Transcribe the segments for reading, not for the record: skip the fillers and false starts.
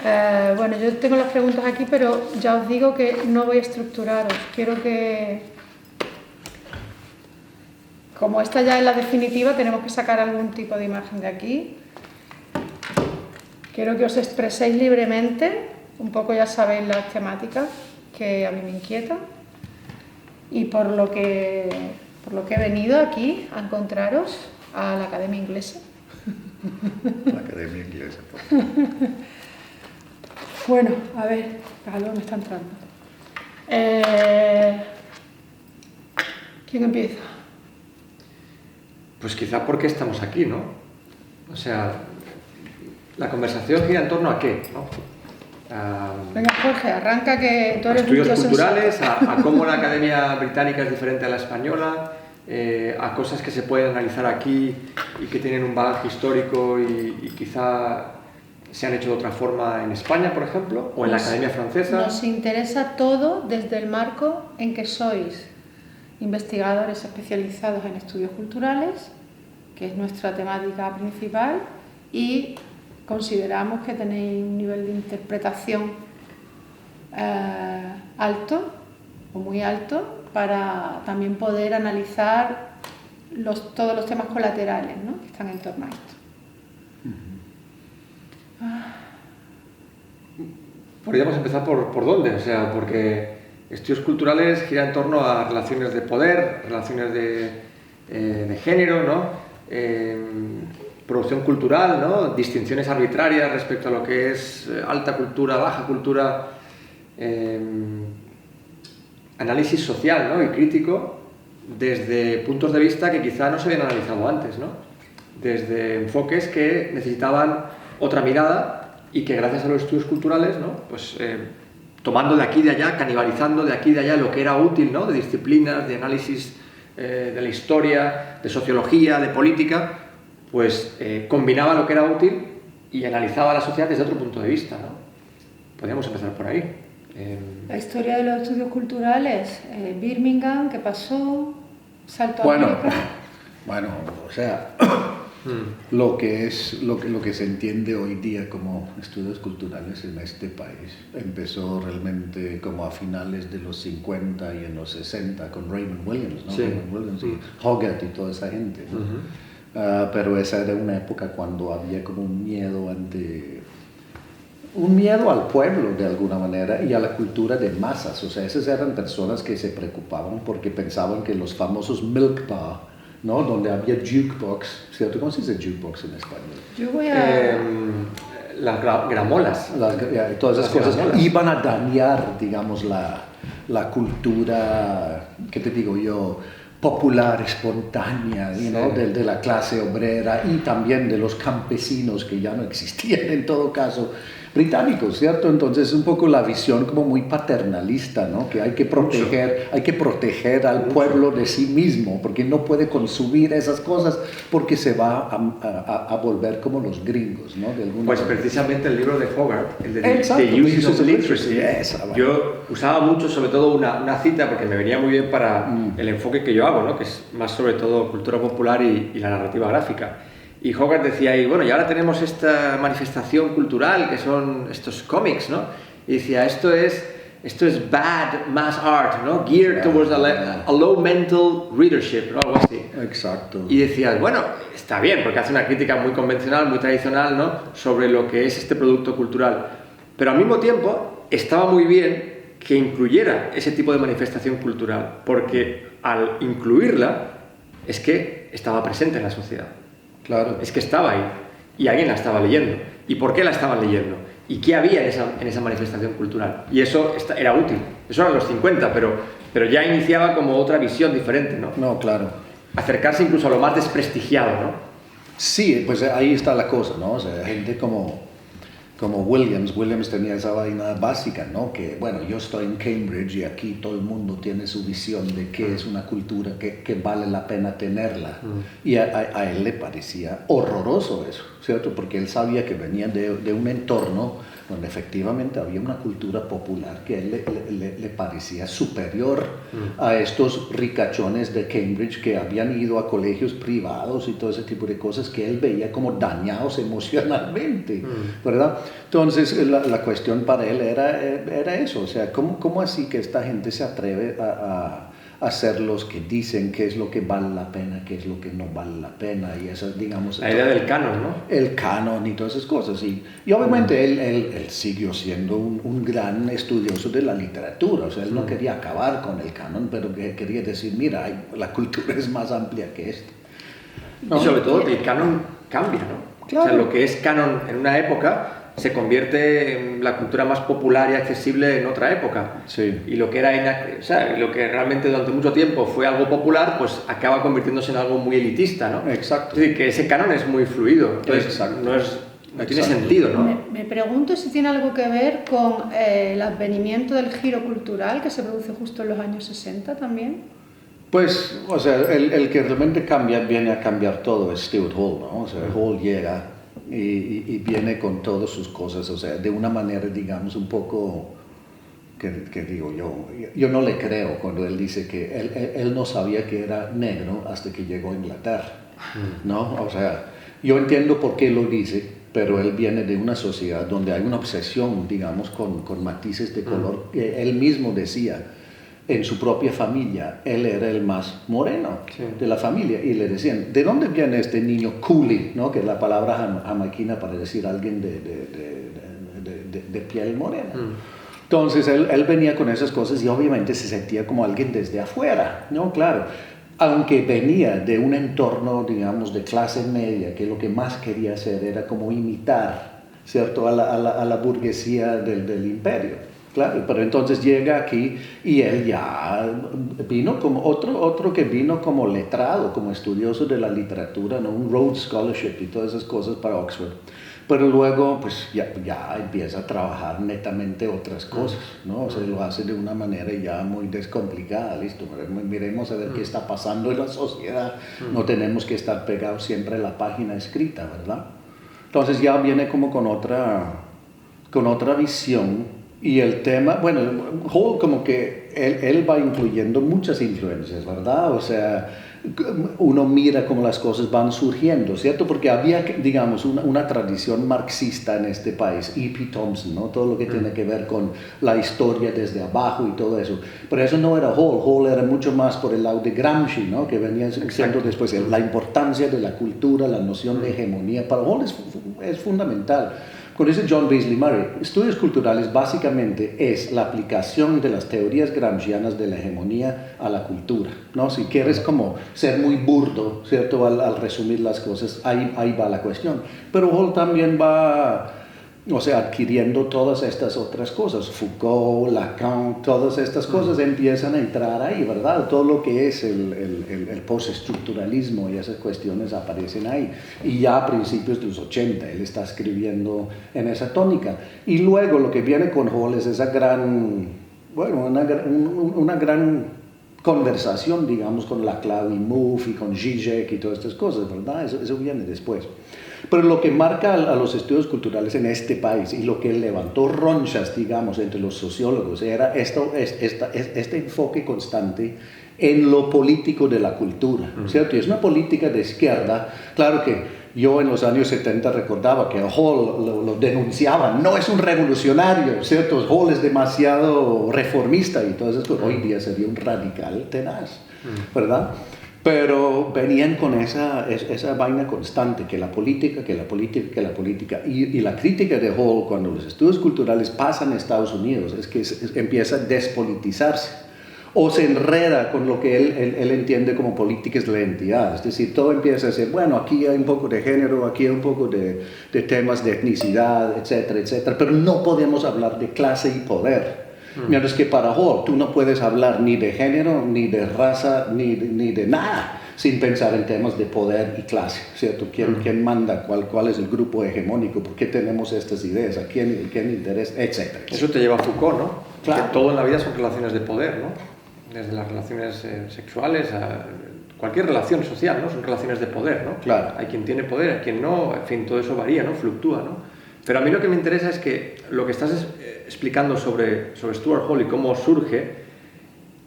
Bueno, yo tengo las preguntas aquí, pero ya os digo que no voy a estructuraros. Quiero que, como esta ya es la definitiva, tenemos que sacar algún tipo de imagen de aquí. Quiero que os expreséis libremente, un poco ya sabéis las temáticas que a mí me inquietan. Y por lo que he venido aquí a encontraros a la Academia Inglesa. La Academia Inglesa, por favor. Bueno, a ver, algo me está entrando. ¿Quién empieza? Pues quizá porque estamos aquí, ¿no? O sea, la conversación gira en torno a qué, ¿no? Venga, Jorge, arranca, que tú eres estudios un tío culturales, sensato. a cómo la academia británica es diferente a la española, a cosas que se pueden analizar aquí y que tienen un bagaje histórico y quizá se han hecho de otra forma en España, por ejemplo, o en la academia francesa. Nos interesa todo desde el marco en que sois investigadores especializados en estudios culturales, que es nuestra temática principal, y consideramos que tenéis un nivel de interpretación alto o muy alto para también poder analizar todos los temas colaterales, ¿no?, que están en torno a esto. Podríamos empezar por dónde, o sea, porque estudios culturales gira en torno a relaciones de poder, relaciones de género, ¿no? Producción cultural, ¿no? Distinciones arbitrarias respecto a lo que es alta cultura, baja cultura, análisis social, ¿no?, y crítico desde puntos de vista que quizá no se habían analizado antes, ¿no? Desde enfoques que necesitaban otra mirada y que gracias a los estudios culturales, ¿no?, pues tomando de aquí y de allá, canibalizando de aquí y de allá lo que era útil, ¿no?, de disciplinas, de análisis de la historia, de sociología, de política, pues combinaba lo que era útil y analizaba la sociedad desde otro punto de vista, ¿no? Podríamos empezar por ahí. La historia de los estudios culturales, Birmingham, ¿qué pasó? Salto a Bueno, América. bueno, o sea, lo que se entiende hoy día como estudios culturales en este país empezó realmente como a finales de los 50 y en los 60 con Raymond Williams, ¿no? Sí. Raymond Williams y Hogarth y toda esa gente, ¿no? Pero esa era una época cuando había como un miedo al pueblo de alguna manera y a la cultura de masas. O sea, esas eran personas que se preocupaban porque pensaban que los famosos milk bar, ¿no?, donde había jukebox, ¿cierto? ¿Cómo se dice jukebox en español? Yo voy a... Las gramolas. Todas esas cosas gramolas iban a dañar, digamos, la cultura, ¿qué te digo yo?, popular, espontánea, ¿no?, de la clase obrera y también de los campesinos que ya no existían en todo caso, británicos, ¿cierto? Entonces un poco la visión como muy paternalista, ¿no?, que hay que proteger al pueblo de sí mismo, porque no puede consumir esas cosas porque se va a volver como los gringos, ¿no? De alguna Pues manera. precisamente el libro de Hogarth, el de Exacto, The Uses of Literacy, bueno. yo usaba mucho, sobre todo una cita, porque me venía muy bien para el enfoque que yo hago, ¿no?, que es más sobre todo cultura popular y la narrativa gráfica. Y Hogarth decía, y bueno, y ahora tenemos esta manifestación cultural que son estos cómics, ¿no? Y decía, esto es bad mass art, ¿no? Geared towards a low mental readership, ¿no?, algo así. Exacto. Y decías, bueno, está bien, porque hace una crítica muy convencional, muy tradicional, ¿no?, sobre lo que es este producto cultural. Pero al mismo tiempo estaba muy bien que incluyera ese tipo de manifestación cultural, porque al incluirla es que estaba presente en la sociedad. Claro. Es que estaba ahí y alguien la estaba leyendo. ¿Y por qué la estaban leyendo? ¿Y qué había en esa manifestación cultural? Y eso era útil. Eso eran los 50, pero ya iniciaba como otra visión diferente, ¿no? No, claro. Acercarse incluso a lo más desprestigiado, ¿no? Sí, pues ahí está la cosa, ¿no? O sea, gente como Williams tenía esa vaina básica, ¿no? Que, bueno, yo estoy en Cambridge y aquí todo el mundo tiene su visión de qué es una cultura que vale la pena tenerla. Y a él le parecía horroroso eso, ¿cierto? Porque él sabía que venía de un entorno donde efectivamente había una cultura popular que a él le parecía superior a estos ricachones de Cambridge que habían ido a colegios privados y todo ese tipo de cosas que él veía como dañados emocionalmente, ¿verdad? Entonces, la cuestión para él era eso, o sea, ¿cómo así que esta gente se atreve a hacer los que dicen qué es lo que vale la pena, qué es lo que no vale la pena, y esas, digamos... La idea del canon, ¿no? El canon y todas esas cosas, y obviamente él siguió siendo un gran estudioso de la literatura, o sea, él no quería acabar con el canon, pero quería decir, mira, la cultura es más amplia que esto. ¿No? Y sobre todo el canon cambia, ¿no? Claro. O sea, lo que es canon en una época se convierte en la cultura más popular y accesible en otra época. Sí. Y lo que lo que realmente durante mucho tiempo fue algo popular, pues acaba convirtiéndose en algo muy elitista, ¿no? Exacto. Es decir, que ese canon es muy fluido. Entonces, Exacto. no tiene sentido, ¿no? Me pregunto si tiene algo que ver con el advenimiento del giro cultural que se produce justo en los años 60 también. Pues, o sea, el que realmente viene a cambiar todo es Stuart Hall, ¿no? O sea, Hall llega y viene con todas sus cosas, o sea, de una manera, digamos, un poco, que digo yo no le creo cuando él dice que él no sabía que era negro hasta que llegó a Inglaterra, ¿no? O sea, yo entiendo por qué lo dice, pero él viene de una sociedad donde hay una obsesión, digamos, con matices de color, que él mismo decía. En su propia familia, él era el más moreno de la familia, y le decían, ¿de dónde viene este niño coolie? ¿No? Que es la palabra jamaiquina para decir alguien de piel morena. Entonces él venía con esas cosas y obviamente se sentía como alguien desde afuera, ¿no? Claro, aunque venía de un entorno, digamos, de clase media, que lo que más quería hacer era como imitar, ¿cierto?, a la burguesía del imperio. Claro, pero entonces llega aquí y él ya vino como otro que vino como letrado, como estudioso de la literatura, ¿no? Un Rhodes Scholarship y todas esas cosas para Oxford. Pero luego pues ya empieza a trabajar netamente otras cosas, ¿no? O sea, lo hace de una manera ya muy descomplicada, listo, miremos a ver qué está pasando en la sociedad, no tenemos que estar pegados siempre a la página escrita, ¿verdad? Entonces ya viene como con otra visión. Y el tema, bueno, Hall como que él va incluyendo muchas influencias, ¿verdad? O sea, uno mira cómo las cosas van surgiendo, ¿cierto? Porque había, digamos, una tradición marxista en este país, E.P. Thompson, ¿no? Todo lo que tiene que ver con la historia desde abajo y todo eso. Pero eso no era Hall. Hall era mucho más por el lado de Gramsci, ¿no? Que venía siendo después la importancia de la cultura, la noción de hegemonía. Para Hall es fundamental. Con ese John Beasley Murray, estudios culturales básicamente es la aplicación de las teorías gramscianas de la hegemonía a la cultura, ¿no? Si quieres como ser muy burdo, ¿cierto?, al resumir las cosas, ahí va la cuestión. Pero Hall también va, o sea, adquiriendo todas estas otras cosas. Foucault, Lacan, todas estas cosas empiezan a entrar ahí, ¿verdad? Todo lo que es el postestructuralismo y esas cuestiones aparecen ahí. Y ya a principios de los 80 él está escribiendo en esa tónica. Y luego lo que viene con Hall es esa gran, bueno, una gran conversación, digamos, con Laclau y Mouffe y con Zizek y todas estas cosas, ¿verdad? Eso viene después. Pero lo que marca a los estudios culturales en este país y lo que levantó ronchas, digamos, entre los sociólogos era este enfoque constante en lo político de la cultura, ¿cierto? Y es una política de izquierda. Claro que yo en los años 70 recordaba que Hall lo denunciaba, no es un revolucionario, ¿cierto? Hall es demasiado reformista y todo eso. Hoy día sería un radical tenaz, ¿verdad? Pero venían con esa vaina constante, que la política. Y la crítica de Hall cuando los estudios culturales pasan a Estados Unidos es que empieza a despolitizarse o se enreda con lo que él entiende como políticas de la identidad. Es decir, todo empieza a ser, bueno, aquí hay un poco de género, aquí hay un poco de temas de etnicidad, etcétera, etcétera, pero no podemos hablar de clase y poder. Mientras que para Hall tú no puedes hablar ni de género, ni de raza, ni de nada, sin pensar en temas de poder y clase, ¿cierto? ¿Quién manda? ¿Cuál es el grupo hegemónico? ¿Por qué tenemos estas ideas? ¿A quién interesa? Etcétera. Eso te lleva a Foucault, ¿no? Claro. Que todo en la vida son relaciones de poder, ¿no? Desde las relaciones sexuales a cualquier relación social, ¿no? Son relaciones de poder, ¿no? Claro. Hay quien tiene poder, hay quien no, en fin, todo eso varía, ¿no? Fluctúa, ¿no? Pero a mí lo que me interesa es que lo que estás explicando sobre Stuart Hall y cómo surge,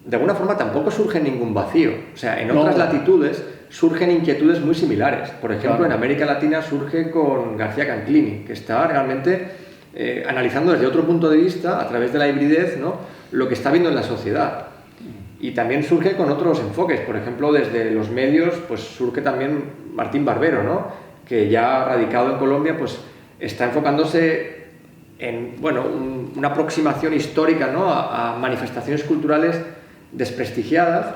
de alguna forma tampoco surge en ningún vacío. O sea, en otras latitudes surgen inquietudes muy similares. Por ejemplo, en América Latina surge con García Canclini, que está realmente analizando desde otro punto de vista, a través de la hibridez, ¿no?, lo que está viendo en la sociedad. Y también surge con otros enfoques, por ejemplo, desde los medios, pues surge también Martín Barbero, ¿no?, que ya radicado en Colombia, pues está enfocándose en, bueno, una aproximación histórica, ¿no?, a manifestaciones culturales desprestigiadas,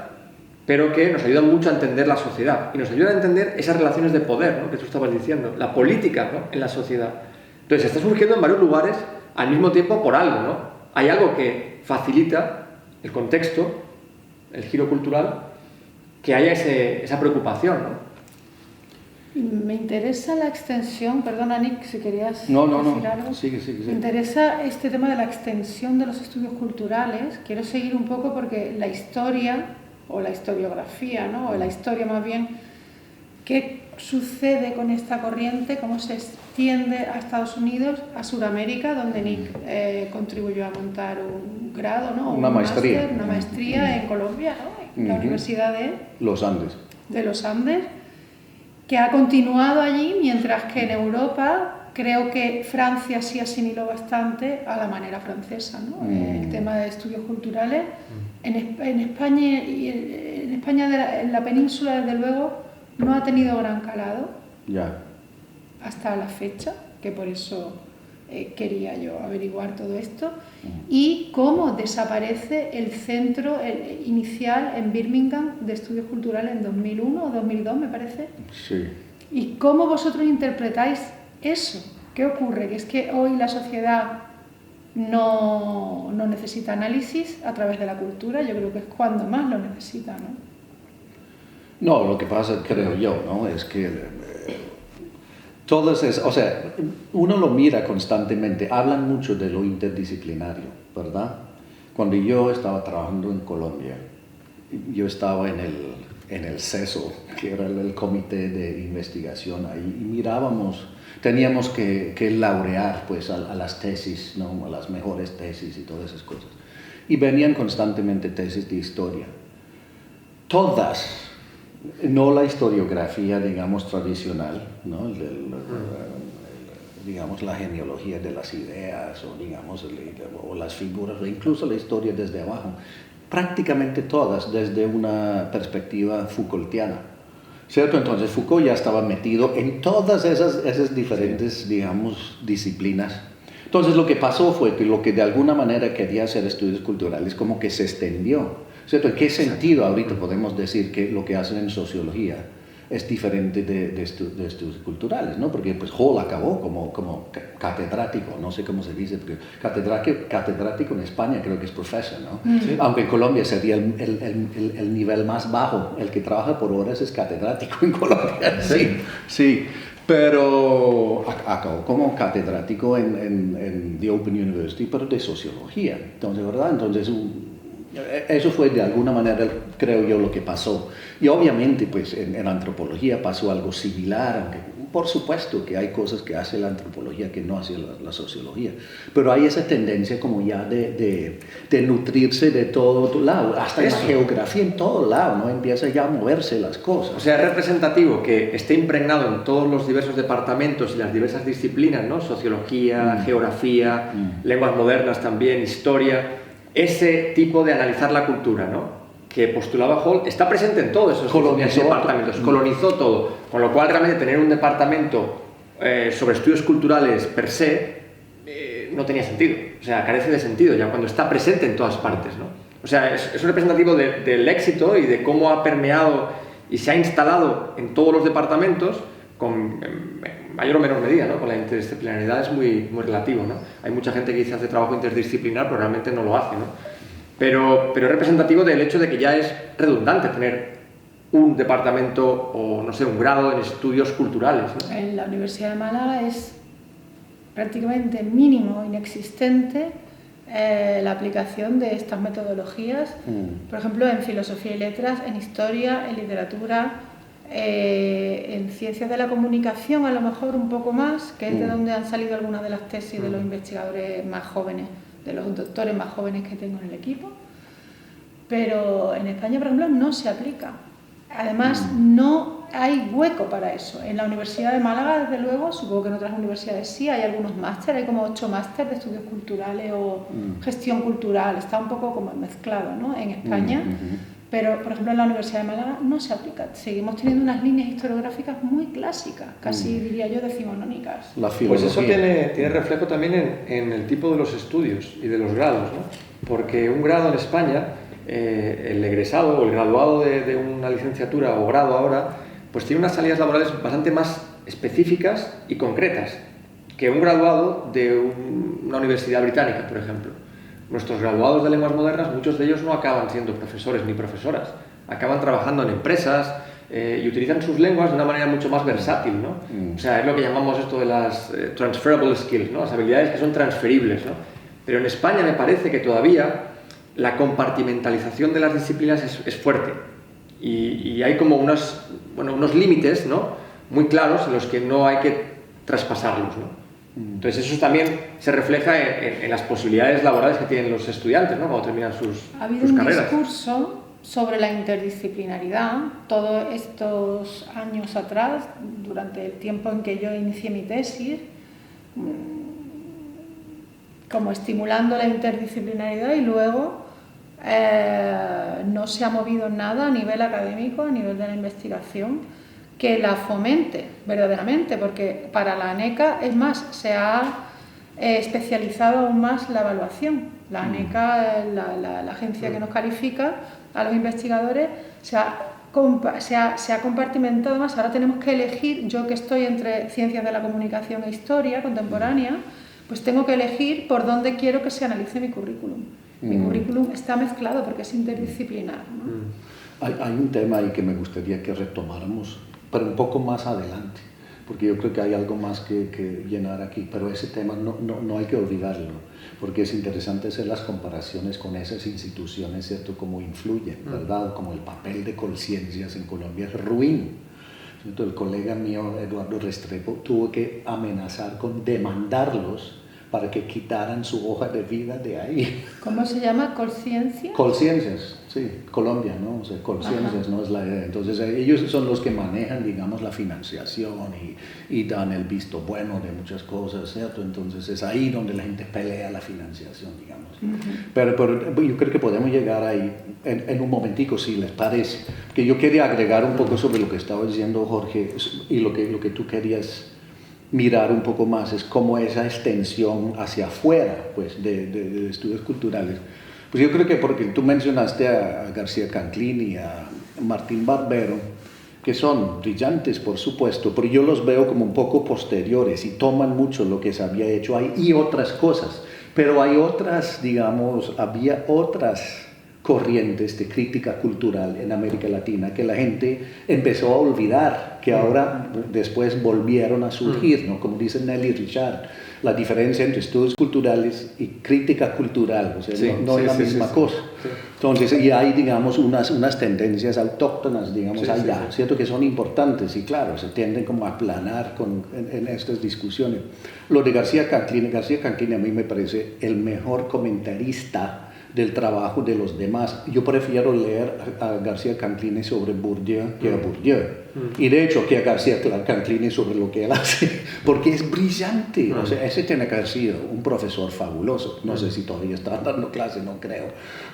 pero que nos ayudan mucho a entender la sociedad y nos ayudan a entender esas relaciones de poder, ¿no?, que tú estabas diciendo, la política, ¿no?, en la sociedad. Entonces está surgiendo en varios lugares al mismo tiempo por algo, ¿no? Hay algo que facilita el contexto, el giro cultural, que haya esa preocupación, ¿no? Me interesa la extensión, perdona Nick, si querías decir algo. Sigue. Me interesa este tema de la extensión de los estudios culturales. Quiero seguir un poco porque la historia, o la historiografía, ¿no?, o la historia más bien, ¿qué sucede con esta corriente? ¿Cómo se extiende a Estados Unidos, a Sudamérica, donde Nick contribuyó a montar un grado, ¿no?, una maestría en Colombia, ¿no?, en la Universidad de los Andes, que ha continuado allí, mientras que en Europa creo que Francia sí asimiló bastante a la manera francesa, ¿no? El tema de estudios culturales. En España, en la península, desde luego, no ha tenido gran calado hasta la fecha, que por eso quería yo averiguar todo esto, y cómo desaparece el centro inicial en Birmingham de estudios culturales en 2001 o 2002, me parece. Sí. ¿Y cómo vosotros interpretáis eso? ¿Qué ocurre? Que es que hoy la sociedad no necesita análisis a través de la cultura. Yo creo que es cuando más lo necesita, ¿no? No, lo que pasa, creo yo, ¿no?, es que o sea, uno lo mira constantemente, hablan mucho de lo interdisciplinario, ¿verdad? Cuando yo estaba trabajando en Colombia, yo estaba en el CESO, que era el comité de investigación ahí, y mirábamos, teníamos que laurear pues a las tesis, ¿no?, a las mejores tesis y todas esas cosas. Y venían constantemente tesis de historia. Todas, no la historiografía, digamos, tradicional, ¿no?, digamos, la genealogía de las ideas, o digamos, o las figuras, o incluso la historia desde abajo, prácticamente todas desde una perspectiva Foucaultiana, ¿cierto? Entonces Foucault ya estaba metido en todas esas diferentes, digamos, disciplinas. Entonces lo que pasó fue que lo que de alguna manera quería hacer estudios culturales como que se extendió, ¿cierto? ¿En qué sentido ahorita podemos decir que lo que hacen en sociología es diferente de estudios culturales, ¿no? Porque pues Hall acabó como catedrático, no sé cómo se dice, porque catedrático en España creo que es profesor, ¿no? Sí. Aunque en Colombia sería el nivel más bajo, el que trabaja por horas es catedrático en Colombia. Sí. Pero acabó como catedrático en The Open University, pero de sociología. Entonces, ¿verdad? Entonces, eso fue de alguna manera, creo yo, lo que pasó. Y obviamente, pues, en antropología pasó algo similar, aunque por supuesto que hay cosas que hace la antropología que no hace la sociología. Pero hay esa tendencia como ya de nutrirse de todo lado, hasta la geografía en todo lado, ¿no? Empieza ya a moverse las cosas. O sea, es representativo que esté impregnado en todos los diversos departamentos y las diversas disciplinas, ¿no? Sociología, geografía, lenguas modernas también, historia, ese tipo de analizar la cultura, ¿no?, que postulaba Hall, está presente en todos esos departamentos, colonizó todo, con lo cual realmente tener un departamento sobre estudios culturales per se no tenía sentido, o sea, carece de sentido ya cuando está presente en todas partes, ¿no? O sea, es un representativo del éxito y de cómo ha permeado y se ha instalado en todos los departamentos con mayor o menor medida, ¿no? Con la interdisciplinaridad es muy relativo, ¿no? Hay mucha gente que dice hace trabajo interdisciplinar, pero realmente no lo hace, ¿no? Pero es representativo del hecho de que ya es redundante tener un departamento o, no sé, un grado en estudios culturales, ¿no? En la Universidad de Málaga es prácticamente mínimo, inexistente, la aplicación de estas metodologías, por ejemplo, en filosofía y letras, en historia, en literatura, en ciencias de la comunicación, a lo mejor un poco más, que es de donde han salido algunas de las tesis de los investigadores más jóvenes, de los doctores más jóvenes que tengo en el equipo, pero en España, por ejemplo, no se aplica. Además, no hay hueco para eso. En la Universidad de Málaga, desde luego, supongo que en otras universidades sí, hay algunos másteres, hay como 8 másteres de estudios culturales o gestión cultural, está un poco como mezclado, ¿no?, en España, pero por ejemplo en la Universidad de Málaga no se aplica. Seguimos teniendo unas líneas historiográficas muy clásicas, casi diría yo decimonónicas. Pues eso tiene reflejo también en el tipo de los estudios y de los grados, ¿no? Porque un grado en España, el egresado o el graduado de una licenciatura o grado ahora, pues tiene unas salidas laborales bastante más específicas y concretas que un graduado de una universidad británica, por ejemplo. Nuestros graduados de lenguas modernas, muchos de ellos no acaban siendo profesores ni profesoras, acaban trabajando en empresas y utilizan sus lenguas de una manera mucho más versátil, ¿no? O sea, es lo que llamamos esto de las transferable skills, ¿no? Las habilidades que son transferibles, ¿no? Pero en España me parece que todavía la compartimentalización de las disciplinas es fuerte y hay como unos límites, ¿no?, muy claros en los que no hay que traspasarlos, ¿no? Entonces eso también se refleja en las posibilidades laborales que tienen los estudiantes, ¿no?, cuando terminan sus carreras. Ha habido un discurso sobre la interdisciplinaridad todos estos años atrás, durante el tiempo en que yo inicié mi tesis, como estimulando la interdisciplinaridad, y luego no se ha movido nada a nivel académico, a nivel de la investigación, que la fomente verdaderamente, porque para la ANECA, es más, se ha especializado aún más la evaluación. La ANECA, la agencia que nos califica a los investigadores, se ha compartimentado más. Ahora tenemos que elegir, yo que estoy entre ciencias de la comunicación e historia contemporánea, pues tengo que elegir por dónde quiero que se analice mi currículum. Mi currículum está mezclado porque es interdisciplinar, ¿no? Hay un tema ahí que me gustaría que retomáramos, pero un poco más adelante, porque yo creo que hay algo más que llenar aquí, pero ese tema no hay que olvidarlo, porque es interesante hacer las comparaciones con esas instituciones, ¿cierto?, cómo influyen, ¿verdad? Como el papel de Colciencias en Colombia es ruin. Entonces, el colega mío, Eduardo Restrepo, tuvo que amenazar con demandarlos para que quitaran su hoja de vida de ahí. ¿Cómo se llama? ¿Colciencias? Colciencias, sí, Colombia, ¿no? O sea, Colciencias, ¿no? Es la idea. Entonces, ellos son los que manejan, digamos, la financiación y dan el visto bueno de muchas cosas, ¿cierto? Entonces, es ahí donde la gente pelea la financiación, digamos. Pero yo creo que podemos llegar ahí en un momentico, si les parece. Que yo quería agregar un poco sobre lo que estaba diciendo Jorge y lo que tú querías mirar un poco más, es cómo esa extensión hacia afuera, pues, de estudios culturales. Pues yo creo que porque tú mencionaste a García Canclín y a Martín Barbero, que son brillantes, por supuesto, pero yo los veo como un poco posteriores y toman mucho lo que se había hecho ahí y otras cosas. Pero hay otras, digamos, había otras corrientes de crítica cultural en América Latina que la gente empezó a olvidar, que ahora después volvieron a surgir, ¿no? Como dice Nelly Richard, la diferencia entre estudios culturales y crítica cultural, o sea, no es la misma cosa. Sí. Entonces, y hay, digamos, unas tendencias autóctonas, digamos, allá, ¿cierto?, que son importantes y claro, se tienden como a aplanar en estas discusiones. Lo de García Canclín a mí me parece el mejor comentarista del trabajo de los demás. Yo prefiero leer a García Canclini sobre Bourdieu que a Bourdieu. Y de hecho que a García Canclini sobre lo que él hace, porque es brillante. O sea, ese tiene que haber sido un profesor fabuloso. No sé si todavía está dando clase, no creo.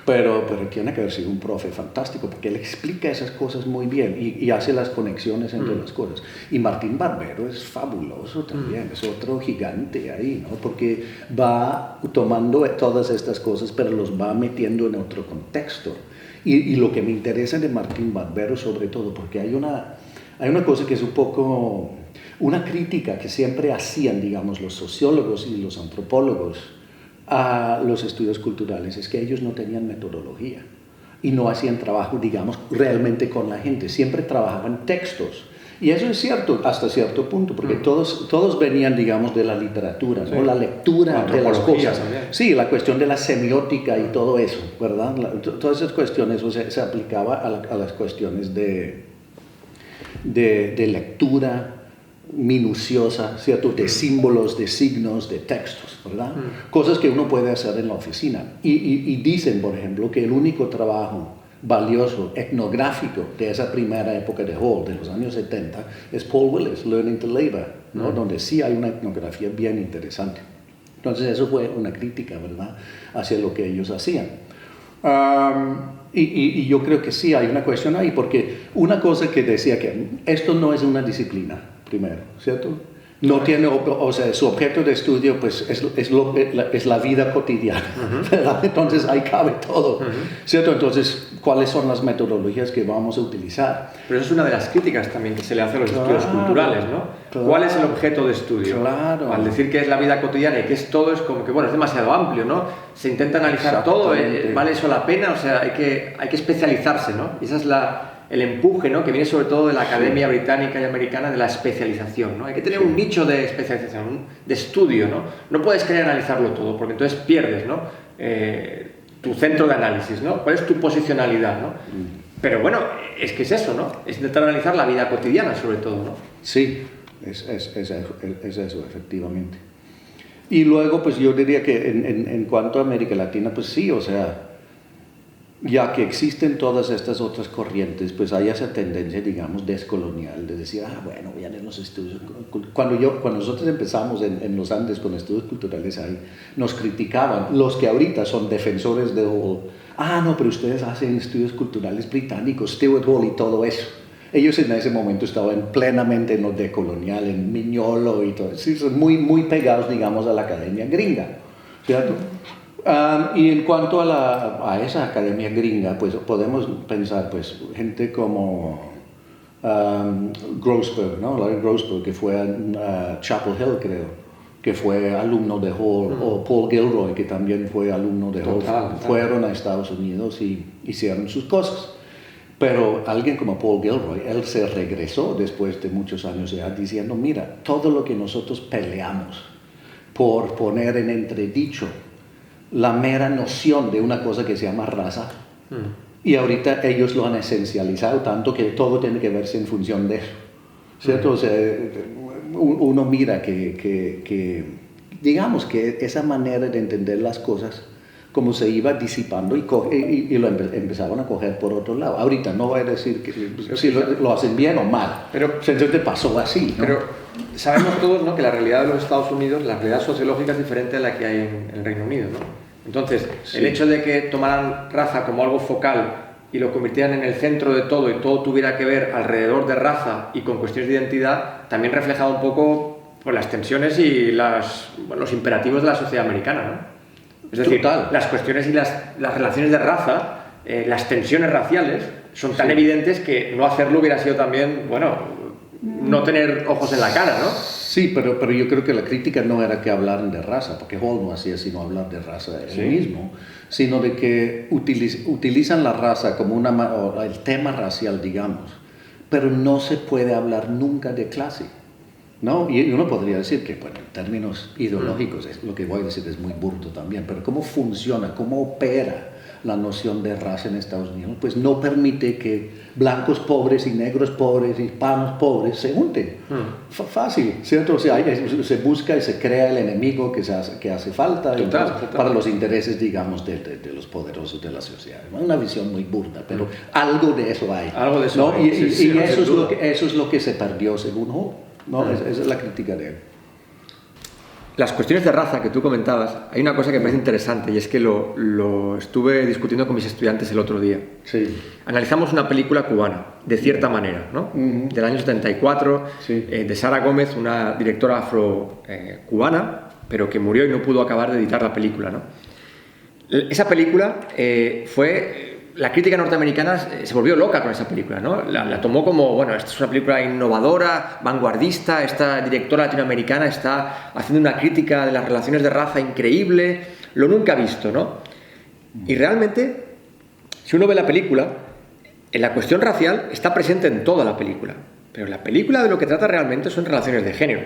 Pero tiene que haber sido un profe fantástico, porque él explica esas cosas muy bien y hace las conexiones entre las cosas. Y Martín Barbero es fabuloso también, es otro gigante ahí, ¿no? Porque va tomando todas estas cosas, pero los va metiendo en otro contexto. Y lo que me interesa de Martín Barbero sobre todo, porque hay una cosa que es un poco una crítica que siempre hacían, digamos, los sociólogos y los antropólogos a los estudios culturales, es que ellos no tenían metodología y no hacían trabajo, digamos, realmente con la gente, siempre trabajaban textos. Y eso es cierto hasta cierto punto, porque todos venían, digamos, de la literatura, ¿no? La lectura de las cosas. También. Sí, la cuestión de la semiótica y todo eso, ¿verdad? Todas esas cuestiones, o sea, se aplicaba a las cuestiones de lectura minuciosa, ¿cierto?, de símbolos, de signos, de textos, ¿verdad? Cosas que uno puede hacer en la oficina. Y dicen, por ejemplo, que el único trabajo valioso, etnográfico de esa primera época de Hall, de los años 70, es Paul Willis, Learning to Labor, ¿no? Donde sí hay una etnografía bien interesante. Entonces eso fue una crítica, ¿verdad?, hacia lo que ellos hacían. Y yo creo que sí hay una cuestión ahí, porque una cosa que decía que esto no es una disciplina, primero, ¿cierto? No tiene, o sea, su objeto de estudio pues es la vida cotidiana, ¿verdad? Entonces ahí cabe todo, ¿cierto? Entonces, ¿cuáles son las metodologías que vamos a utilizar? Pero eso es una de las críticas también que se le hace a los estudios culturales, ¿no? Claro, ¿cuál es el objeto de estudio? Claro. Al decir que es la vida cotidiana y que es todo, es como que, bueno, es demasiado amplio, ¿no? Se intenta analizar todo, ¿vale eso la pena? O sea, hay que especializarse, ¿no? Y esa es el empuje, ¿no?, que viene sobre todo de la academia británica y americana, de la especialización, ¿no? Hay que tener un nicho de especialización, de estudio, ¿no? No puedes querer analizarlo todo, porque entonces pierdes, ¿no?, tu centro de análisis, ¿no? ¿Cuál es tu posicionalidad, ¿no? Pero bueno, es que es eso, ¿no? Es intentar analizar la vida cotidiana, sobre todo, ¿no? Sí, es eso, efectivamente. Y luego, pues yo diría que en cuanto a América Latina, pues sí, o sea, ya que existen todas estas otras corrientes, pues hay esa tendencia, digamos, descolonial, de decir, bueno, ya en los estudios... Cuando nosotros empezamos en los Andes con estudios culturales ahí, nos criticaban, los que ahorita son defensores de Hall, no, pero ustedes hacen estudios culturales británicos, Stuart Hall y todo eso. Ellos en ese momento estaban plenamente en lo decolonial, en Miñolo y todo, sí, son muy, muy pegados, digamos, a la academia gringa, ¿cierto? Y en cuanto a esa academia gringa, pues podemos pensar, pues, gente como Grossberg, ¿no? Larry Grossberg, que fue a Chapel Hill, creo, que fue alumno de Hall, o Paul Gilroy, que también fue alumno de Hall, fueron a Estados Unidos y hicieron sus cosas. Pero alguien como Paul Gilroy, él se regresó después de muchos años ya diciendo, mira, todo lo que nosotros peleamos por poner en entredicho la mera noción de una cosa que se llama raza, y ahorita ellos lo han esencializado tanto que todo tiene que verse en función de eso, ¿cierto? O sea, uno mira que digamos que esa manera de entender las cosas como se iba disipando y lo empezaban a coger por otro lado. Ahorita no voy a decir que si lo hacen bien o mal, pero entonces pasó así, ¿no? Pero sabemos todos, ¿no?, que la realidad de los Estados Unidos, la realidad sociológica es diferente a la que hay en el Reino Unido, ¿no? Entonces, el hecho de que tomaran raza como algo focal y lo convirtieran en el centro de todo y todo tuviera que ver alrededor de raza y con cuestiones de identidad, también reflejaba un poco pues, las tensiones y los imperativos de la sociedad americana, ¿no? Es decir, las cuestiones y las relaciones de raza, las tensiones raciales, son tan evidentes que no hacerlo hubiera sido también, bueno, no tener ojos en la cara, ¿no? Sí, pero yo creo que la crítica no era que hablaran de raza, porque Hall no hacía sino hablar de raza él mismo, sino de que utilizan la raza como el tema racial, digamos, pero no se puede hablar nunca de clase, ¿no? Y uno podría decir que, bueno, en términos ideológicos, lo que voy a decir es muy burdo también, pero cómo funciona, cómo opera la noción de raza en Estados Unidos, pues no permite que blancos pobres y negros pobres, hispanos pobres se junten. Fácil, ¿cierto? O sea, se busca y se crea el enemigo que hace falta para los intereses, digamos, de los poderosos de la sociedad. Una visión muy burda, pero algo de eso hay. Algo de eso ¿no? hay. Y eso es lo que se perdió según Hall, ¿no? Esa es la crítica de él. Las cuestiones de raza que tú comentabas, hay una cosa que me parece interesante y es que lo estuve discutiendo con mis estudiantes el otro día. Sí. Analizamos una película cubana, de cierta manera, ¿no? Del año 74, de Sara Gómez, una directora afro-cubana, pero que murió y no pudo acabar de editar la película, ¿no? Esa película fue... La crítica norteamericana se volvió loca con esa película, ¿no? La tomó como, bueno, esta es una película innovadora, vanguardista, esta directora latinoamericana está haciendo una crítica de las relaciones de raza increíble, lo nunca visto, ¿no? Y realmente, si uno ve la película, la cuestión racial está presente en toda la película, pero la película de lo que trata realmente son relaciones de género.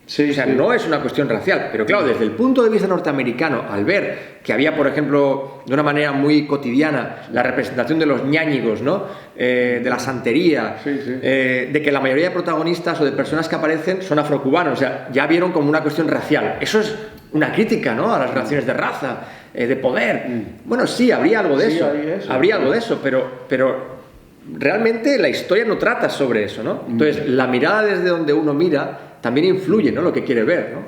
Sí, o sea, no es una cuestión racial, pero claro, desde el punto de vista norteamericano, al ver que había, por ejemplo, de una manera muy cotidiana, la representación de los ñáñigos, ¿no? De la santería, de que la mayoría de protagonistas o de personas que aparecen son afrocubanos, o sea, ya vieron como una cuestión racial. Eso es una crítica, ¿no?, a las relaciones de raza, de poder. Bueno, sí, habría algo de eso. Habría algo de eso, pero realmente la historia no trata sobre eso, ¿no? Entonces, la mirada desde donde uno mira también influye, ¿no?, lo que quiere ver, ¿no?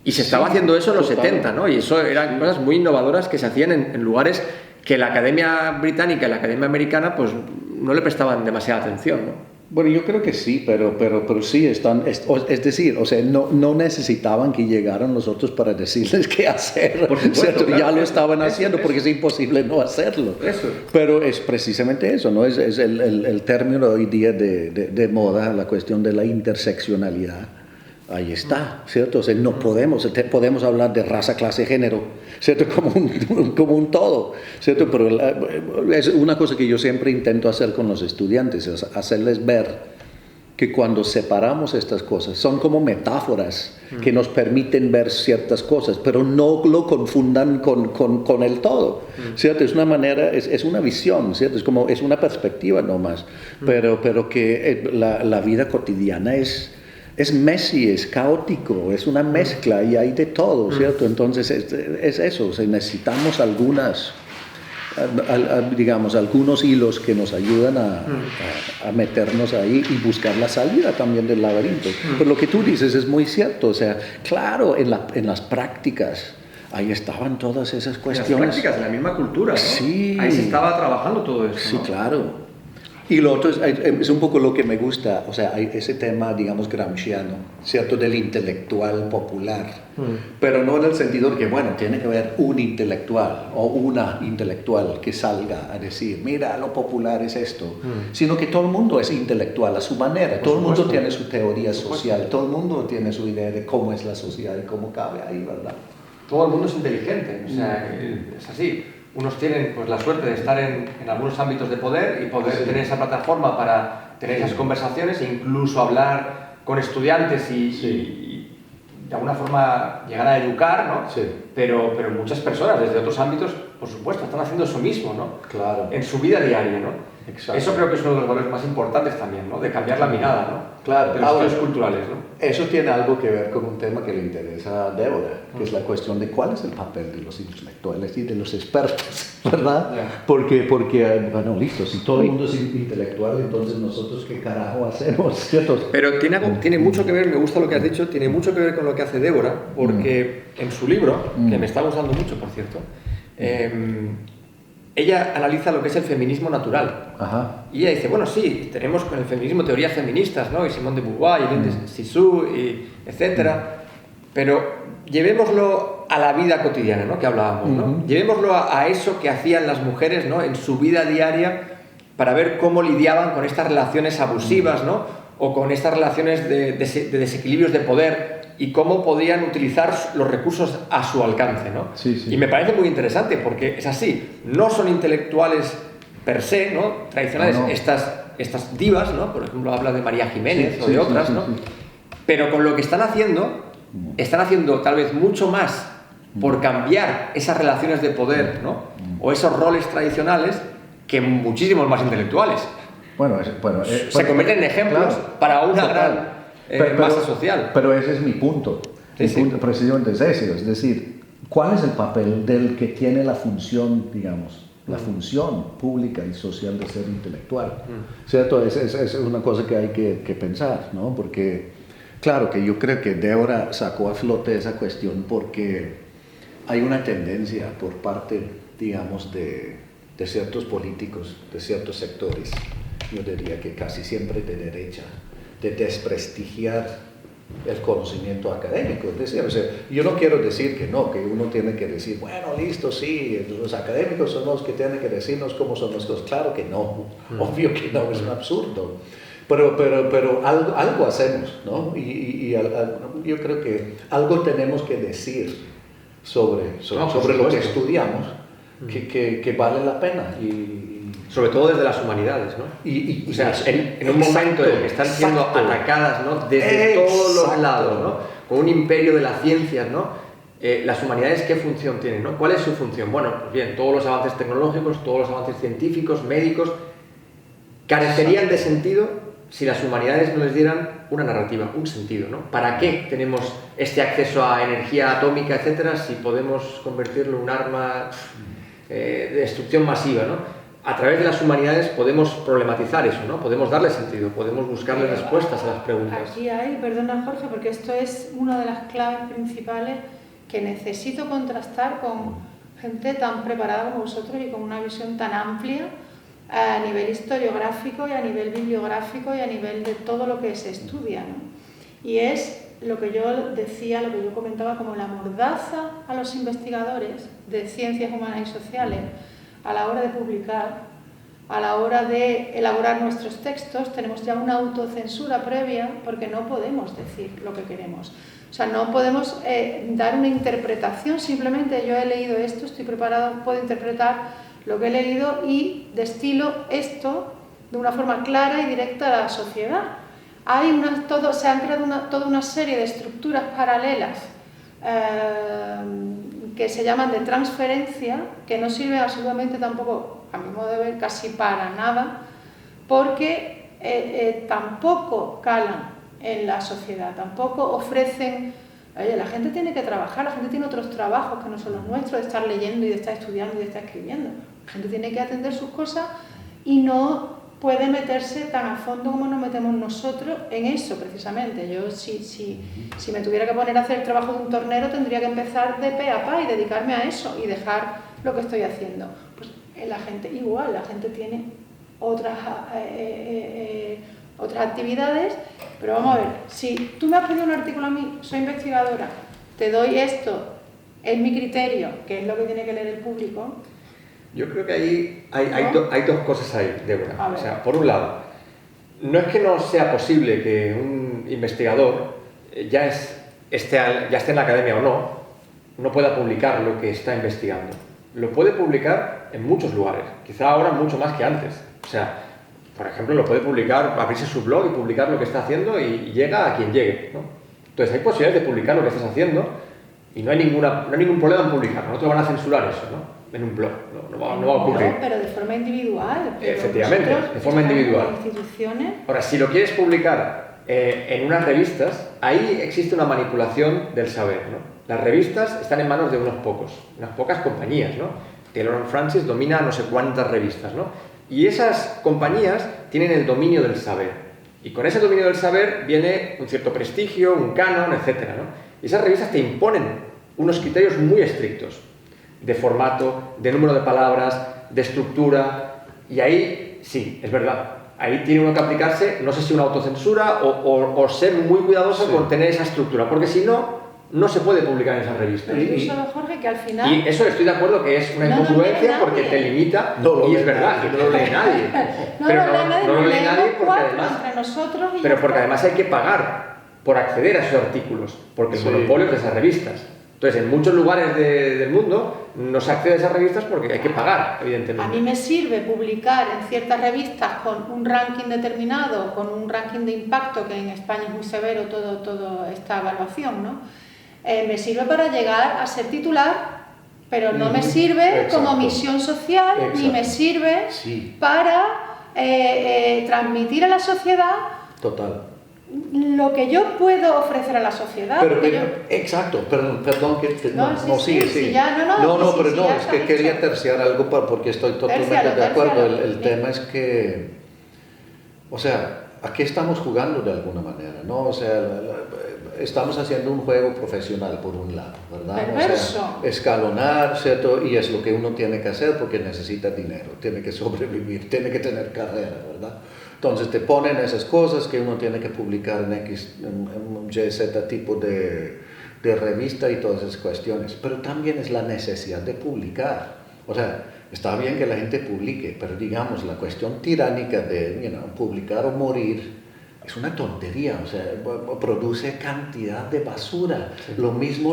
Y se estaba haciendo eso en los 70, ¿no? Y eso eran cosas muy innovadoras que se hacían en lugares que la Academia Británica y la Academia Americana pues no le prestaban demasiada atención, ¿no? Bueno, yo creo que sí, pero sí están, es decir, o sea, no necesitaban que llegaran los otros para decirles qué hacer, por supuesto, ¿cierto? claro, ya lo estaban haciendo porque es imposible no hacerlo. Eso. Pero es precisamente eso, ¿no? Es el término hoy día de moda, la cuestión de la interseccionalidad. Ahí está, ¿cierto? O sea, no podemos hablar de raza, clase, género, ¿cierto? Como un todo, ¿cierto? Pero es una cosa que yo siempre intento hacer con los estudiantes, es hacerles ver que cuando separamos estas cosas, son como metáforas que nos permiten ver ciertas cosas, pero no lo confundan con el todo, ¿cierto? Es una manera, es una visión, ¿cierto? Es una perspectiva nomás, pero que la vida cotidiana es messy, es caótico, es una mezcla y hay de todo, ¿cierto? Entonces es eso, o sea, necesitamos algunos hilos que nos ayudan a meternos ahí y buscar la salida también del laberinto. Pero lo que tú dices es muy cierto, o sea, claro, en las prácticas, ahí estaban todas esas cuestiones. En las prácticas, en la misma cultura, ¿no? Sí. Ahí se estaba trabajando todo eso, Sí, ¿no? claro. Y lo otro es un poco lo que me gusta, o sea, hay ese tema, digamos, gramsciano, ¿cierto? Del intelectual popular, pero no en el sentido de que, bueno, tiene que haber un intelectual o una intelectual que salga a decir, mira, lo popular es esto, sino que todo el mundo es intelectual a su manera, todo el mundo tiene su teoría social, todo el mundo tiene su idea de cómo es la sociedad y cómo cabe ahí, ¿verdad? Todo el mundo es inteligente, o sea, es así. Unos tienen pues la suerte de estar en algunos ámbitos de poder y poder tener esa plataforma para tener esas conversaciones e incluso hablar con estudiantes y de alguna forma llegar a educar, ¿no? Sí. Pero muchas personas desde otros ámbitos, por supuesto, están haciendo eso mismo, ¿no? Claro. En su vida diaria, ¿no? Exacto. Eso creo que es uno de los valores más importantes también, ¿no? De cambiar la mirada, ¿no? Claro. De los estudios culturales, ¿no? Eso tiene algo que ver con un tema que le interesa a Débora, que es la cuestión de cuál es el papel de los intelectuales y de los expertos, ¿verdad? Yeah. Porque, bueno, listo, si todo el mundo es intelectual, entonces nosotros qué carajo hacemos, ¿cierto? Pero tiene mucho que ver, me gusta lo que has dicho, tiene mucho que ver con lo que hace Débora, porque en su libro, que me está gustando mucho, por cierto, ella analiza lo que es el feminismo natural. Ajá. Y ella dice, bueno, sí, tenemos con el feminismo teorías feministas, ¿no? Y Simone de Beauvoir, y Hélène de Cixous, y etcétera. Pero llevémoslo a la vida cotidiana, ¿no? Que hablábamos, ¿no? Llevémoslo a eso que hacían las mujeres, ¿no? En su vida diaria, para ver cómo lidiaban con estas relaciones abusivas, ¿no? O con estas relaciones de desequilibrios de poder y cómo podían utilizar los recursos a su alcance, ¿no? Sí, sí. Y me parece muy interesante porque es así, no son intelectuales per se, ¿no? Tradicionales, no. Estas divas, ¿no? Por ejemplo, habla de María Jiménez o de otras, ¿no? Sí. Pero con lo que están haciendo tal vez mucho más por cambiar esas relaciones de poder, ¿no? O esos roles tradicionales que muchísimos más intelectuales. Se convierten en ejemplos para una gran masa social. Pero ese es mi punto. Mi punto precisamente es ese, es decir, ¿cuál es el papel del que tiene la función, digamos, la función pública y social de ser intelectual? ¿Cierto? Es una cosa que hay que pensar, ¿no? Porque, claro, que yo creo que Débora sacó a flote esa cuestión porque hay una tendencia por parte, digamos, de ciertos políticos, de ciertos sectores, yo diría que casi siempre de derecha, de desprestigiar el conocimiento académico. Es decir, o sea, yo no quiero decir que no, que uno tiene que decir, bueno, listo, sí, los académicos son los que tienen que decirnos cómo son las cosas. Claro que no, obvio que no, es un absurdo. Pero algo hacemos, ¿no? Y yo creo que algo tenemos que decir sobre lo que estudiamos, que vale la pena. Sobre todo desde las humanidades, ¿no? O sea, en un momento en el que están siendo atacadas, ¿no? Desde todos los lados, ¿no? Con un imperio de las ciencias, ¿no? Las humanidades, ¿qué función tienen, no? ¿Cuál es su función? Bueno, pues bien, todos los avances tecnológicos, todos los avances científicos, médicos, carecerían de sentido si las humanidades no les dieran una narrativa, un sentido, ¿no? ¿Para qué tenemos este acceso a energía atómica, etcétera, si podemos convertirlo en un arma de destrucción masiva, ¿no? A través de las humanidades podemos problematizar eso, ¿no? Podemos darle sentido, podemos buscarle respuestas a las preguntas. Aquí hay, perdona Jorge, porque esto es una de las claves principales que necesito contrastar con gente tan preparada como vosotros y con una visión tan amplia a nivel historiográfico y a nivel bibliográfico y a nivel de todo lo que se estudia, ¿no? Y es lo que yo decía, lo que yo comentaba como la mordaza a los investigadores de ciencias humanas y sociales a la hora de publicar, a la hora de elaborar nuestros textos. Tenemos ya una autocensura previa porque no podemos decir lo que queremos. O sea, no podemos dar una interpretación, simplemente yo he leído esto, estoy preparado, puedo interpretar lo que he leído y destilo esto de una forma clara y directa a la sociedad. Se han creado toda una serie de estructuras paralelas que se llaman de transferencia, que no sirven absolutamente tampoco, a mi modo de ver, casi para nada, porque tampoco calan en la sociedad, tampoco ofrecen. Oye, la gente tiene que trabajar, la gente tiene otros trabajos que no son los nuestros, de estar leyendo y de estar estudiando y de estar escribiendo. La gente tiene que atender sus cosas y no puede meterse tan a fondo como nos metemos nosotros en eso, precisamente. Yo, si me tuviera que poner a hacer el trabajo de un tornero, tendría que empezar de pe a pa y dedicarme a eso y dejar lo que estoy haciendo. Pues la gente igual, la gente tiene otras actividades, pero vamos a ver, si tú me has pedido un artículo a mí, soy investigadora, te doy esto, es mi criterio, que es lo que tiene que leer el público. Yo creo que ahí hay dos cosas ahí, Débora. O sea, por un lado, no es que no sea posible que un investigador ya esté en la academia o no pueda publicar lo que está investigando. Lo puede publicar en muchos lugares, quizá ahora mucho más que antes. O sea, por ejemplo, lo puede publicar, abrirse su blog y publicar lo que está haciendo y llega a quien llegue, ¿no? Entonces hay posibilidades de publicar lo que estás haciendo y no hay ningún problema en publicarlo, no te van a censurar eso, ¿no? En un blog, no va a ocurrir. No, pero de forma individual. Efectivamente, de forma individual. Instituciones. Ahora, si lo quieres publicar en unas revistas, ahí existe una manipulación del saber, ¿no? Las revistas están en manos de unas pocas compañías, ¿no? Taylor & Francis domina no sé cuántas revistas, ¿no? Y esas compañías tienen el dominio del saber. Y con ese dominio del saber viene un cierto prestigio, un canon, etcétera, ¿no? Y esas revistas te imponen unos criterios muy estrictos de formato, de número de palabras, de estructura, y ahí sí, es verdad, ahí tiene uno que aplicarse, no sé si una autocensura o ser muy cuidadoso con tener esa estructura, porque si no se puede publicar en esas revistas. Jorge, que al final... Y eso estoy de acuerdo que es una incongruencia porque te limita, y es verdad, que no lo lee nadie. Pero no lo lee nadie porque además... Pero porque además hay que pagar por acceder a esos artículos, porque el monopolio es de esas revistas. Entonces, en muchos lugares del mundo no se accede a esas revistas porque hay que pagar, evidentemente. A mí me sirve publicar en ciertas revistas con un ranking determinado, con un ranking de impacto, que en España es muy severo toda esta evaluación, ¿no? Me sirve para llegar a ser titular, pero no me sirve como misión social, ni me sirve para transmitir a la sociedad lo que yo puedo ofrecer a la sociedad. Exacto, perdón que es que quería terciar algo porque estoy totalmente de acuerdo. El tema es que, o sea, aquí estamos jugando de alguna manera, ¿no? O sea, estamos haciendo un juego profesional por un lado, ¿verdad? O sea, escalonar, ¿cierto? Y es lo que uno tiene que hacer porque necesita dinero, tiene que sobrevivir, tiene que tener carrera, ¿verdad? Entonces te ponen esas cosas que uno tiene que publicar en YZ tipo de revista y todas esas cuestiones, pero también es la necesidad de publicar. O sea, está bien que la gente publique, pero digamos, la cuestión tiránica de publicar o morir es una tontería, o sea, produce cantidad de basura, lo mismo.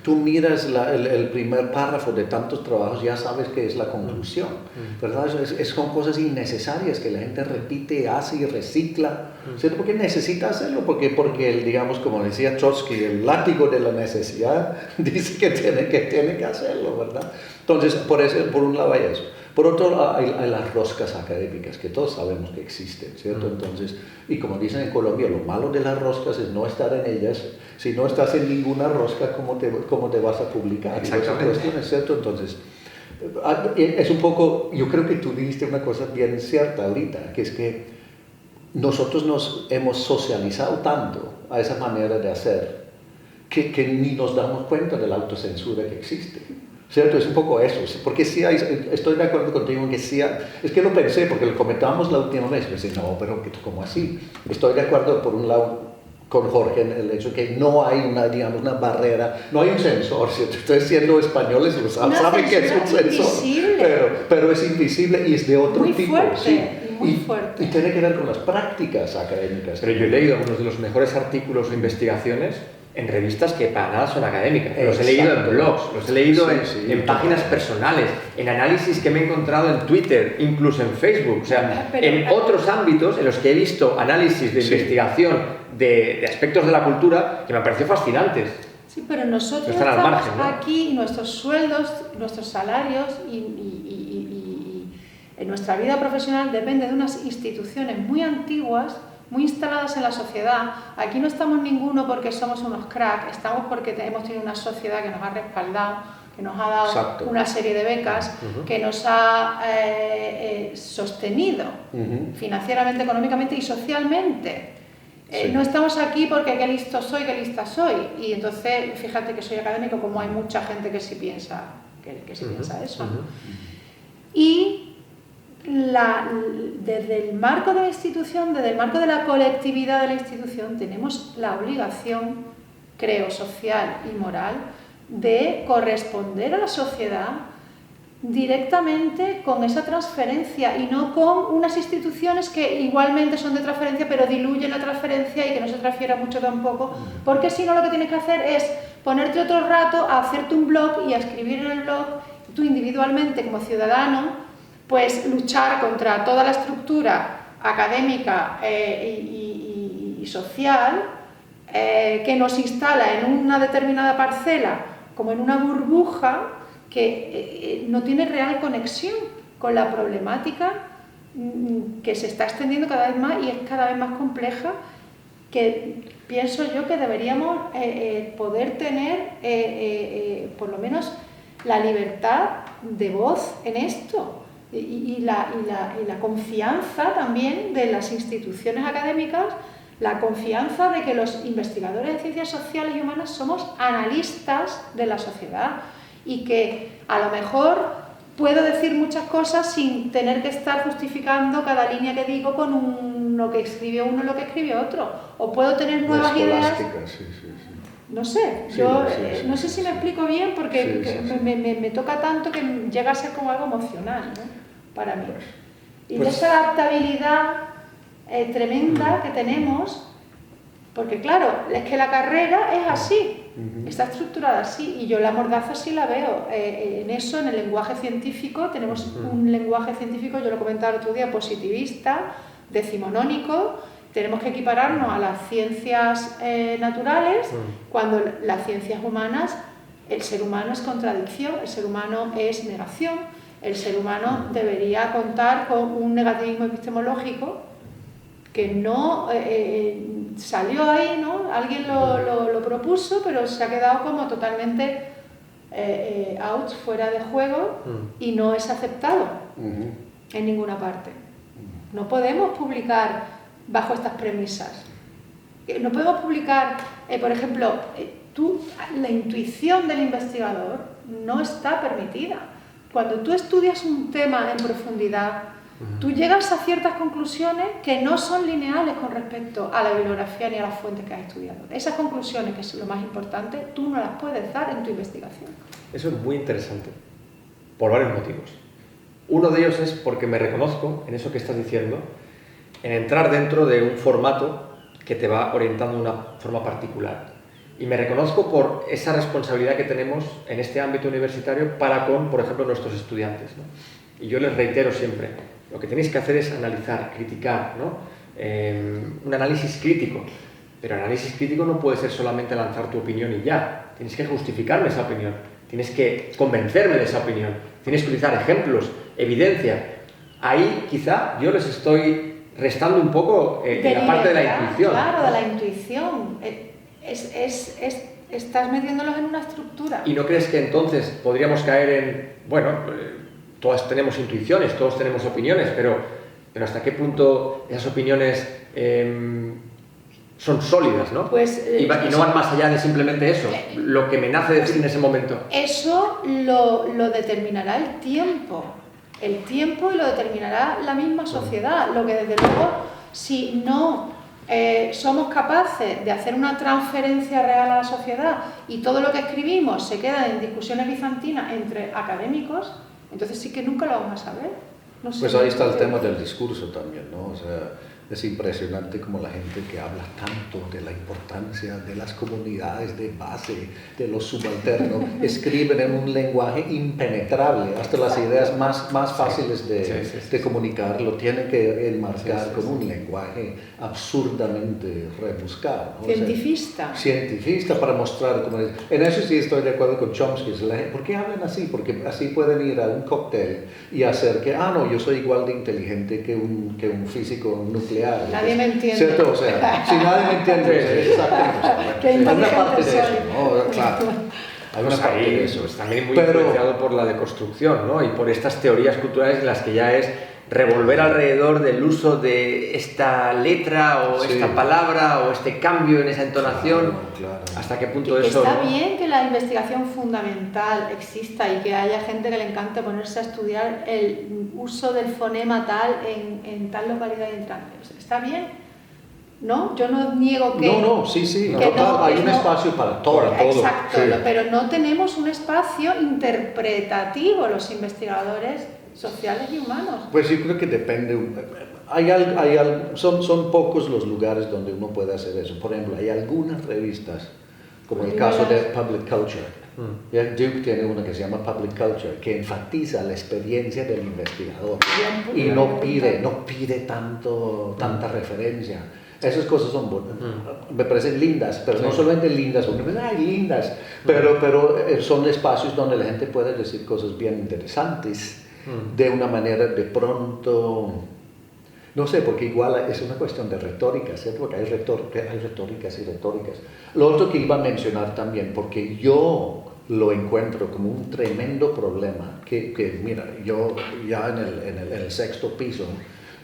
Tú miras el primer párrafo de tantos trabajos, ya sabes que es la conclusión, ¿verdad? Son cosas innecesarias que la gente repite, hace y recicla, ¿cierto? Porque necesita hacerlo, porque digamos, como decía Trotsky, el látigo de la necesidad dice que tiene que hacerlo, ¿verdad? Entonces, por un lado hay eso. Por otro lado, hay las roscas académicas, que todos sabemos que existen, ¿cierto? Entonces, y como dicen en Colombia, lo malo de las roscas es no estar en ellas. Si no estás en ninguna rosca, ¿cómo te vas a publicar? Exactamente. ¿Cierto? Entonces, es un poco, yo creo que tú dijiste una cosa bien cierta ahorita, que es que nosotros nos hemos socializado tanto a esa manera de hacer que ni nos damos cuenta de la autocensura que existe. ¿Cierto? Es un poco eso, porque sí estoy de acuerdo contigo en que sí es que lo pensé, porque lo comentábamos la última vez, pensé, no, pero ¿cómo así? Estoy de acuerdo por un lado con Jorge en el hecho que no hay una barrera, no hay un censor, ¿cierto? Ustedes siendo españoles saben que es un censor, pero es invisible y es de otro muy tipo. Fuerte, sí. muy fuerte. Y tiene que ver con las prácticas académicas. Pero yo he leído algunos de los mejores artículos o investigaciones en revistas que para nada son académicas. Los he leído en blogs, los he leído en páginas personales, en análisis que me he encontrado en Twitter, incluso en Facebook. O sea, en otros ámbitos en los que he visto análisis de investigación de aspectos de la cultura que me han parecido fascinantes. Sí, pero nosotros estamos margen, ¿no? Aquí, nuestros sueldos, nuestros salarios y en nuestra vida profesional depende de unas instituciones muy antiguas, muy instaladas en la sociedad. Aquí no estamos ninguno porque somos unos cracks, estamos porque hemos tenido una sociedad que nos ha respaldado, que nos ha dado una serie de becas, que nos ha sostenido financieramente, económicamente y socialmente. No estamos aquí porque qué listo soy, qué lista soy. Y entonces, fíjate que soy académico, como hay mucha gente que sí piensa, piensa eso. Y desde el marco de la institución, desde el marco de la colectividad de la institución, tenemos la obligación, creo, social y moral, de corresponder a la sociedad directamente con esa transferencia y no con unas instituciones que igualmente son de transferencia pero diluyen la transferencia y que no se transfiera mucho tampoco, porque si no lo que tienes que hacer es ponerte otro rato a hacerte un blog y a escribir en el blog, tú individualmente como ciudadano, pues luchar contra toda la estructura académica y social que nos instala en una determinada parcela como en una burbuja que no tiene real conexión con la problemática que se está extendiendo cada vez más y es cada vez más compleja, que pienso yo que deberíamos poder tener por lo menos la libertad de voz en esto y la confianza también de las instituciones académicas, la confianza de que los investigadores de ciencias sociales y humanas somos analistas de la sociedad y que a lo mejor puedo decir muchas cosas sin tener que estar justificando cada línea que digo con lo que escribió uno y lo que escribió otro, o puedo tener nuevas ideas. No sé, no sé si me explico bien porque me toca tanto que llega a ser como algo emocional, ¿no? Para mí. Y de esa adaptabilidad tremenda que tenemos, porque claro, es que la carrera es así. Está estructurada así y yo la mordaza sí la veo. En eso, en el lenguaje científico, tenemos un lenguaje científico, yo lo comentaba el otro día, positivista, decimonónico. Tenemos que equipararnos a las ciencias naturales cuando las ciencias humanas, el ser humano es contradicción, el ser humano es negación, el ser humano debería contar con un negativismo epistemológico que no salió ahí, ¿no? Alguien lo propuso, pero se ha quedado como totalmente out, fuera de juego y no es aceptado en ninguna parte. No podemos publicar bajo estas premisas. No podemos publicar, por ejemplo, la intuición del investigador no está permitida. Cuando tú estudias un tema en profundidad, tú llegas a ciertas conclusiones que no son lineales con respecto a la bibliografía ni a las fuentes que has estudiado. Esas conclusiones, que es lo más importante, tú no las puedes dar en tu investigación. Eso es muy interesante, por varios motivos. Uno de ellos es porque me reconozco en eso que estás diciendo, en entrar dentro de un formato que te va orientando de una forma particular. Y me reconozco por esa responsabilidad que tenemos en este ámbito universitario para con, por ejemplo, nuestros estudiantes, ¿no? Y yo les reitero siempre, lo que tenéis que hacer es analizar, criticar, ¿no? Un análisis crítico. Pero el análisis crítico no puede ser solamente lanzar tu opinión y ya. Tienes que justificarme esa opinión, tienes que convencerme de esa opinión, tienes que utilizar ejemplos evidencia. Ahí quizá yo les estoy restando un poco en la parte de la intuición. Claro, de la intuición. Estás metiéndolos en una estructura. ¿Y no crees que entonces podríamos caer en, bueno, todas tenemos intuiciones, todos tenemos opiniones, pero hasta qué punto esas opiniones son sólidas, ¿no? Pues, y no van más allá de simplemente eso, lo que me nace decir en ese momento. Eso lo determinará el tiempo y lo determinará la misma sociedad. Lo que desde luego, si no somos capaces de hacer una transferencia real a la sociedad y todo lo que escribimos se queda en discusiones bizantinas entre académicos, entonces sí que nunca lo vamos a saber. No sé. Pues ahí está el tema del discurso también, ¿no? O sea, es impresionante como la gente que habla tanto de la importancia de las comunidades de base, de los subalternos, escriben en un lenguaje impenetrable, hasta las ideas más fáciles de comunicar lo tienen que enmarcar con un lenguaje absurdamente rebuscado, ¿no? Cientifista. O sea, cientifista para mostrar cómo es. En eso sí estoy de acuerdo con Chomsky. ¿Por qué hablan así? Porque así pueden ir a un cóctel y hacer que, no, yo soy igual de inteligente que un físico nuclear. Nadie me entiende. ¿Cierto? O sea, si nadie me entiende, exactamente. Qué Hay una inteligente parte de eso, soy. ¿no? Claro. Hay una parte de eso. Pues también muy influenciado por la deconstrucción, ¿no? Y por estas teorías culturales en las que ya es revolver alrededor del uso de esta letra o esta palabra o este cambio en esa entonación. Claro. ¿Hasta qué punto eso? Está bien que la investigación fundamental exista y que haya gente que le encante ponerse a estudiar el uso del fonema tal en tal localidad y en tal. Está bien, ¿no? Yo no niego que... Sí. Que hay un espacio para todo. Exacto, pero no tenemos un espacio interpretativo los investigadores sociales y humanos. Pues yo creo que depende. Son pocos los lugares donde uno puede hacer eso. Por ejemplo, hay algunas revistas, como el caso de Public Culture. Duke tiene una que se llama Public Culture, que enfatiza la experiencia del investigador y no pide tanta referencia. Esas cosas me parecen lindas, pero no solamente lindas, uno dice, lindas, pero son espacios donde la gente puede decir cosas bien interesantes de una manera de pronto, no sé, porque igual es una cuestión de retórica, ¿cierto? Porque hay retóricas y retóricas. Lo otro que iba a mencionar también, porque yo lo encuentro como un tremendo problema, que mira, yo ya en el sexto piso,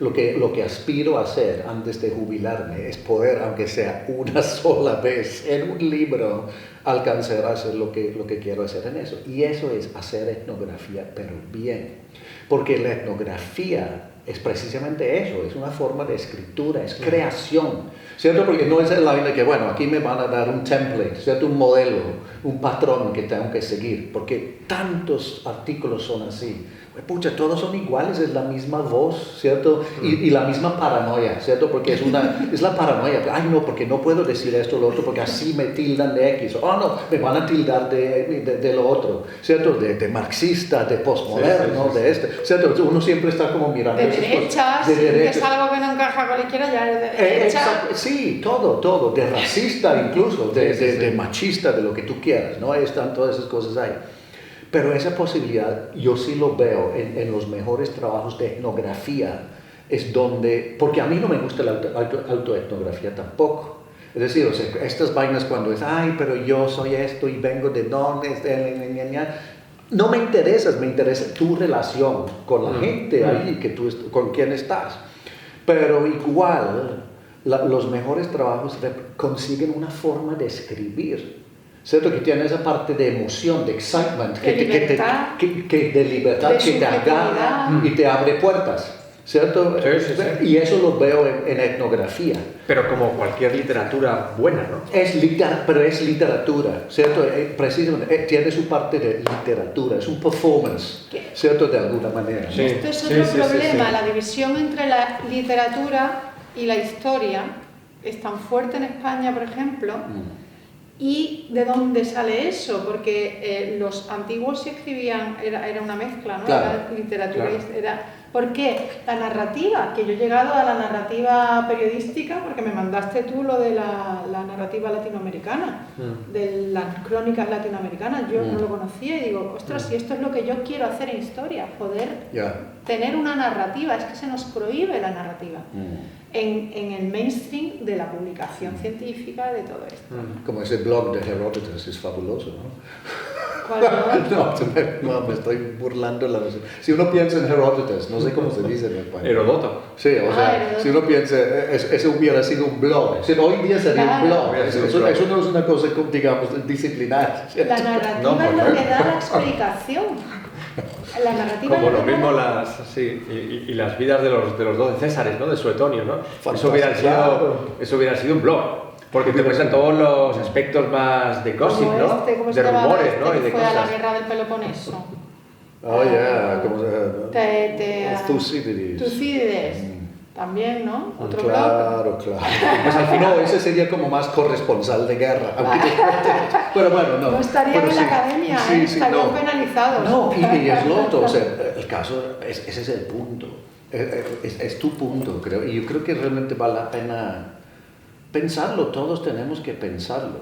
lo que aspiro a hacer antes de jubilarme es poder, aunque sea una sola vez en un libro, alcanzar a hacer lo que quiero hacer en eso. Y eso es hacer etnografía, pero bien. Porque la etnografía es precisamente eso, es una forma de escritura, es creación, ¿cierto? Porque no es la vida que, bueno, aquí me van a dar un template, ¿cierto? Un modelo, un patrón que tengo que seguir, porque tantos artículos son así. Pucha, todos son iguales, es la misma voz, ¿cierto? Y la misma paranoia, ¿cierto? Porque es la paranoia. Ay, no, porque no puedo decir esto o lo otro, porque así me tildan de X. No, me van a tildar de lo otro, ¿cierto? De marxista, de postmoderno, de este, ¿cierto? Uno siempre está como mirando de derechas, que es algo que no encaja con la izquierda, ya es de derecha. Sí, todo, de racista incluso, de machista, de lo que tú quieras, ¿no? Ahí están todas esas cosas ahí. Pero esa posibilidad yo sí lo veo en los mejores trabajos de etnografía, es donde, porque a mí no me gusta la autoetnografía tampoco. Es decir, o sea, estas vainas cuando es, pero yo soy esto y vengo de dónde, no me interesas, me interesa tu relación con la gente ahí, con quien estás. Pero igual, los mejores trabajos consiguen una forma de escribir. ¿Cierto? Que tiene esa parte de emoción, de excitement, de libertad que te agarra y te abre puertas, ¿cierto? Sí. Y eso lo veo en etnografía. Pero como cualquier literatura buena, ¿no? Pero es literatura, ¿cierto? Precisamente, tiene su parte de literatura, es un performance, ¿cierto? De alguna manera. Sí. Esto es otro problema, la división entre la literatura y la historia es tan fuerte en España, por ejemplo. ¿Y de dónde sale eso? Porque los antiguos sí escribían, era una mezcla, ¿no? Claro, era literatura, claro. Porque la narrativa, que yo he llegado a la narrativa periodística, porque me mandaste tú lo de la narrativa latinoamericana, de las crónicas latinoamericanas, yo no lo conocía y digo, ostras, si esto es lo que yo quiero hacer en historia, poder tener una narrativa, es que se nos prohíbe la narrativa en el mainstream de la publicación científica de todo esto. Como ese blog de Heródotos es fabuloso, ¿no? ¿Cuál blog? No, me estoy burlando. Si uno piensa en Heródotos, no sé cómo se dice en español. Heródoto. Sí, o sea, Heródoto. si uno piensa, eso hubiera sido un blog. Hoy día sería un blog. Eso no es una cosa, digamos, disciplinar. ¿Cierto? La narrativa es lo que da la explicación. La narrativa como es lo que da mismo la- y las vidas de los 12 Césares, ¿no? De Suetonio, ¿no? Fantástico. Eso hubiera sido un blog. Porque te muestran todos los aspectos más de gossip, como ¿no? ¿cómo se De llamaba rumores, este ¿no? que Y de fue a la cosas. guerra del Peloponeso. Oh, yeah, como Tucídides. Tucídides. También, ¿no? Otro blog. Claro. Pues al final ese sería como más corresponsal de guerra. Aunque pero bueno, no. No estarían Pero en sí, la academia, sí, estarían no. penalizados. No, y es lo otro, o sea, el caso, ese es el punto. Es tu punto, creo. Y yo creo que realmente vale la pena pensarlo, todos tenemos que pensarlo.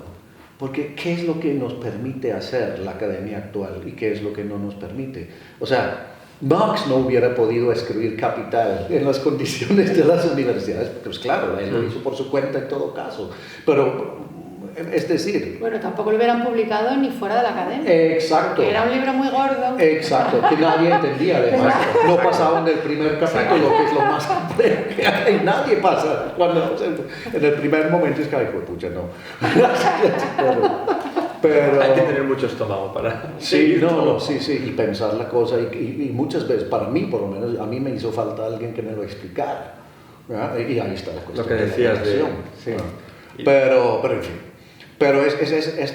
Porque ¿qué es lo que nos permite hacer la academia actual y qué es lo que no nos permite? O sea, Marx no hubiera podido escribir Capital en las condiciones de las universidades, pues claro, él lo hizo por su cuenta en todo caso. Pero, es decir... Bueno, tampoco lo hubieran publicado ni fuera de la academia. Exacto. Que era un libro muy gordo. Exacto, que nadie entendía además. No pasaban del primer capítulo, que es lo más complejo que hay. Nadie pasa. Cuando, en el primer momento es que, ay, pucha, no. Pero, Hay que tener mucho estómago para sí, seguir no, todo. sí, y pensar la cosa. Y muchas veces, para mí por lo menos, a mí me hizo falta alguien que me lo explicara. ¿Verdad? Y ahí está la cuestión. Lo que decías la de... educación. Sí. Pero en fin. Pero es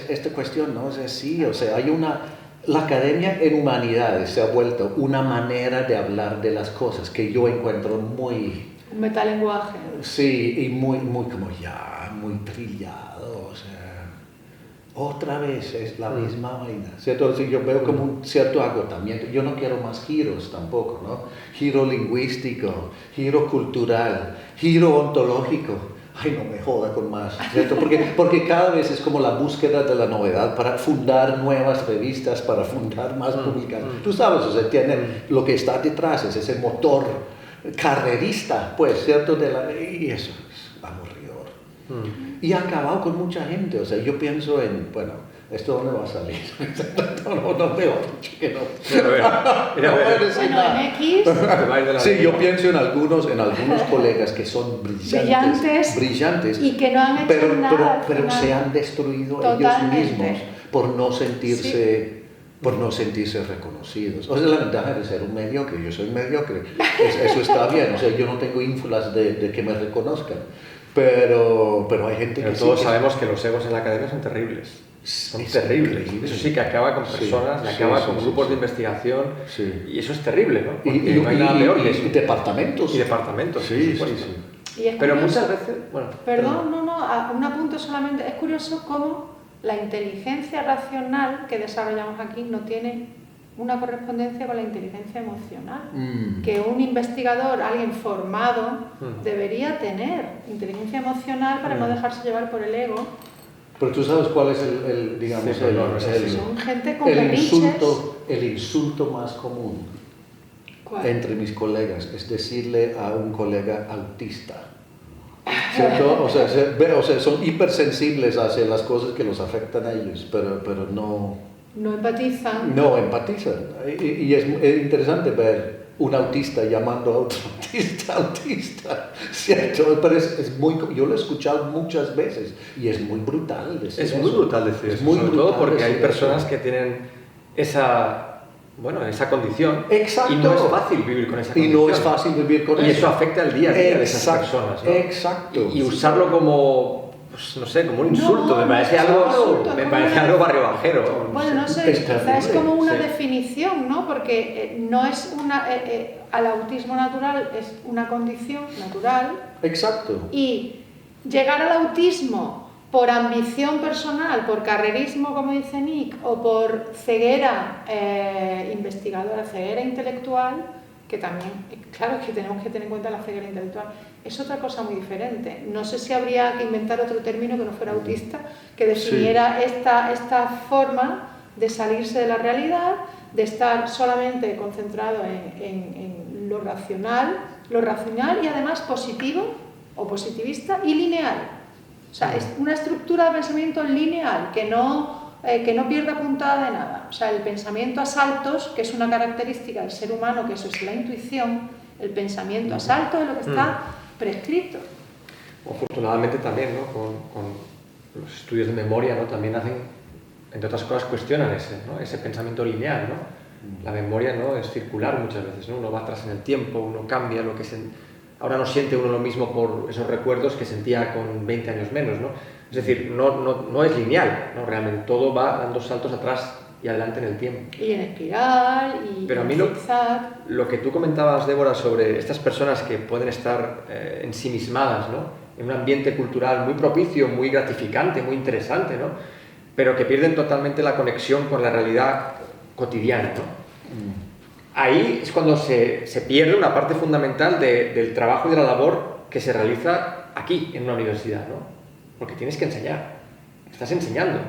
esta cuestión, ¿no? O sea, sí, o sea, hay una... La academia en humanidades se ha vuelto una manera de hablar de las cosas que yo encuentro muy... Un metalenguaje. Sí, y muy como ya, muy trillado, o sea... Otra vez es la misma vaina, ¿cierto? Entonces yo veo como un cierto agotamiento. Yo no quiero más giros tampoco, ¿no? Giro lingüístico, giro cultural, giro ontológico. Ay, no me joda con más, ¿cierto? Porque cada vez es como la búsqueda de la novedad para fundar nuevas revistas, para fundar más publicaciones. Tú sabes, o sea, tiene lo que está detrás, es ese motor carrerista, pues, ¿cierto? Y eso es aburridor. Y ha acabado con mucha gente, o sea, yo pienso en, bueno, ¿esto dónde va a salir? no veo, que no. Mira, a ver. Bueno, en X, Te va a ir de la Sí, lengua. yo pienso en algunos colegas que son brillantes y que no han hecho nada al pero final. se han destruido Totalmente. ellos mismos por no sentirse reconocidos. O sea, la ventaja de ser un mediocre, yo soy mediocre, eso está bien, o sea, yo no tengo ínfulas de que me reconozcan, pero hay gente Pero que todos sí que... sabemos que los egos en la academia son terribles. Son Es terribles. increíble. Eso sí que acaba con personas, Sí, acaba sí, con sí, grupos sí. de investigación. Sí. Y eso es terrible, ¿no? Porque Y no hay nada peor que eso. y departamentos. Y departamentos, por Sí, supuesto. sí. Y es Pero curioso- muchas veces, bueno, Perdón, no, un apunto solamente. Es curioso cómo la inteligencia racional que desarrollamos aquí no tiene una correspondencia con la inteligencia emocional. Que un investigador, alguien formado, debería tener inteligencia emocional para no dejarse llevar por el ego. Pero tú sabes cuál es el digamos, Sí, pero no es así. Son gente con berrinches. el insulto más común ¿Cuál? entre mis colegas es decirle a un colega autista. ¿Cierto? O sea, son hipersensibles hacia las cosas que los afectan a ellos, pero no empatizan. No empatizan. Y es interesante ver un autista llamando a otro autista, ¿cierto? Pero yo lo he escuchado muchas veces y es muy brutal decir es eso. muy brutal decir Es eso, muy sobre brutal todo porque hay decir personas eso. que tienen esa condición. Exacto. Y no es fácil vivir con esa Y condición. no es fácil vivir con eso. Y eso afecta al día a día de esas personas, ¿no? Exacto. Y usarlo como, pues, no sé, como un insulto, No, me parece no es algo, un insulto, me como parece una- algo barrio bajero. Bueno, no sé, Es quizás es terrible, como una sí. definición, ¿no? Porque no es una... al autismo natural es una condición natural Exacto. y llegar al autismo por ambición personal, por carrerismo, como dice Nick, o por ceguera investigadora, ceguera intelectual, que también, claro, que tenemos que tener en cuenta la ceguera intelectual, es otra cosa muy diferente. No sé si habría que inventar otro término que no fuera autista, que definiera esta forma de salirse de la realidad, de estar solamente concentrado en lo racional y además positivo o positivista y lineal. O sea, es una estructura de pensamiento lineal que no pierda puntada de nada. O sea, el pensamiento a saltos, que es una característica del ser humano, que eso es la intuición, el pensamiento a saltos es lo que está prescrito. Afortunadamente también, ¿no? Con los estudios de memoria, ¿no? También hacen, entre otras cosas, cuestionan ese pensamiento lineal, ¿no? La memoria, ¿no? Es circular muchas veces, ¿no? Uno va atrás en el tiempo, uno cambia lo que ahora no siente uno lo mismo por esos recuerdos que sentía con 20 años menos, ¿no? Es decir, no es lineal, ¿no? Realmente todo va dando saltos atrás y adelante en el tiempo. Y en espiral, y pero a mí en zigzag. Lo que tú comentabas, Débora, sobre estas personas que pueden estar ensimismadas, ¿no? En un ambiente cultural muy propicio, muy gratificante, muy interesante, ¿no? Pero que pierden totalmente la conexión con la realidad cotidiana, ¿no? Ahí es cuando se pierde una parte fundamental del trabajo y de la labor que se realiza aquí, en una universidad, ¿no? Porque tienes que enseñar, estás enseñando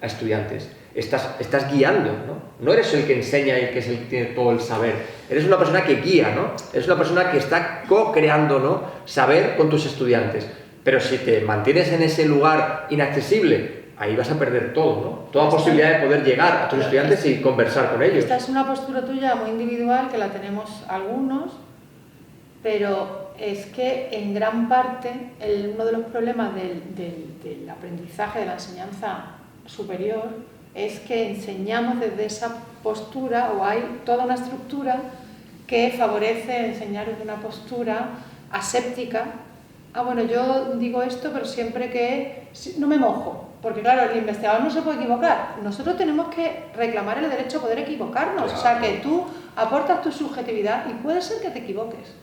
a estudiantes, estás guiando, ¿no? No eres el que enseña y que es el que tiene todo el saber, eres una persona que guía, ¿no? Eres una persona que está co-creando, ¿no? Saber con tus estudiantes, pero si te mantienes en ese lugar inaccesible, ahí vas a perder todo, ¿no? Toda posibilidad de poder llegar a tus estudiantes y conversar con ellos. Esta es una postura tuya muy individual, que la tenemos algunos, pero es que en gran parte uno de los problemas del aprendizaje, de la enseñanza superior, es que enseñamos desde esa postura, o hay toda una estructura que favorece enseñar desde una postura aséptica. Bueno, yo digo esto, pero siempre que no me mojo, porque claro, el investigador no se puede equivocar. Nosotros tenemos que reclamar el derecho a poder equivocarnos, claro. O sea, que tú aportas tu subjetividad y puede ser que te equivoques.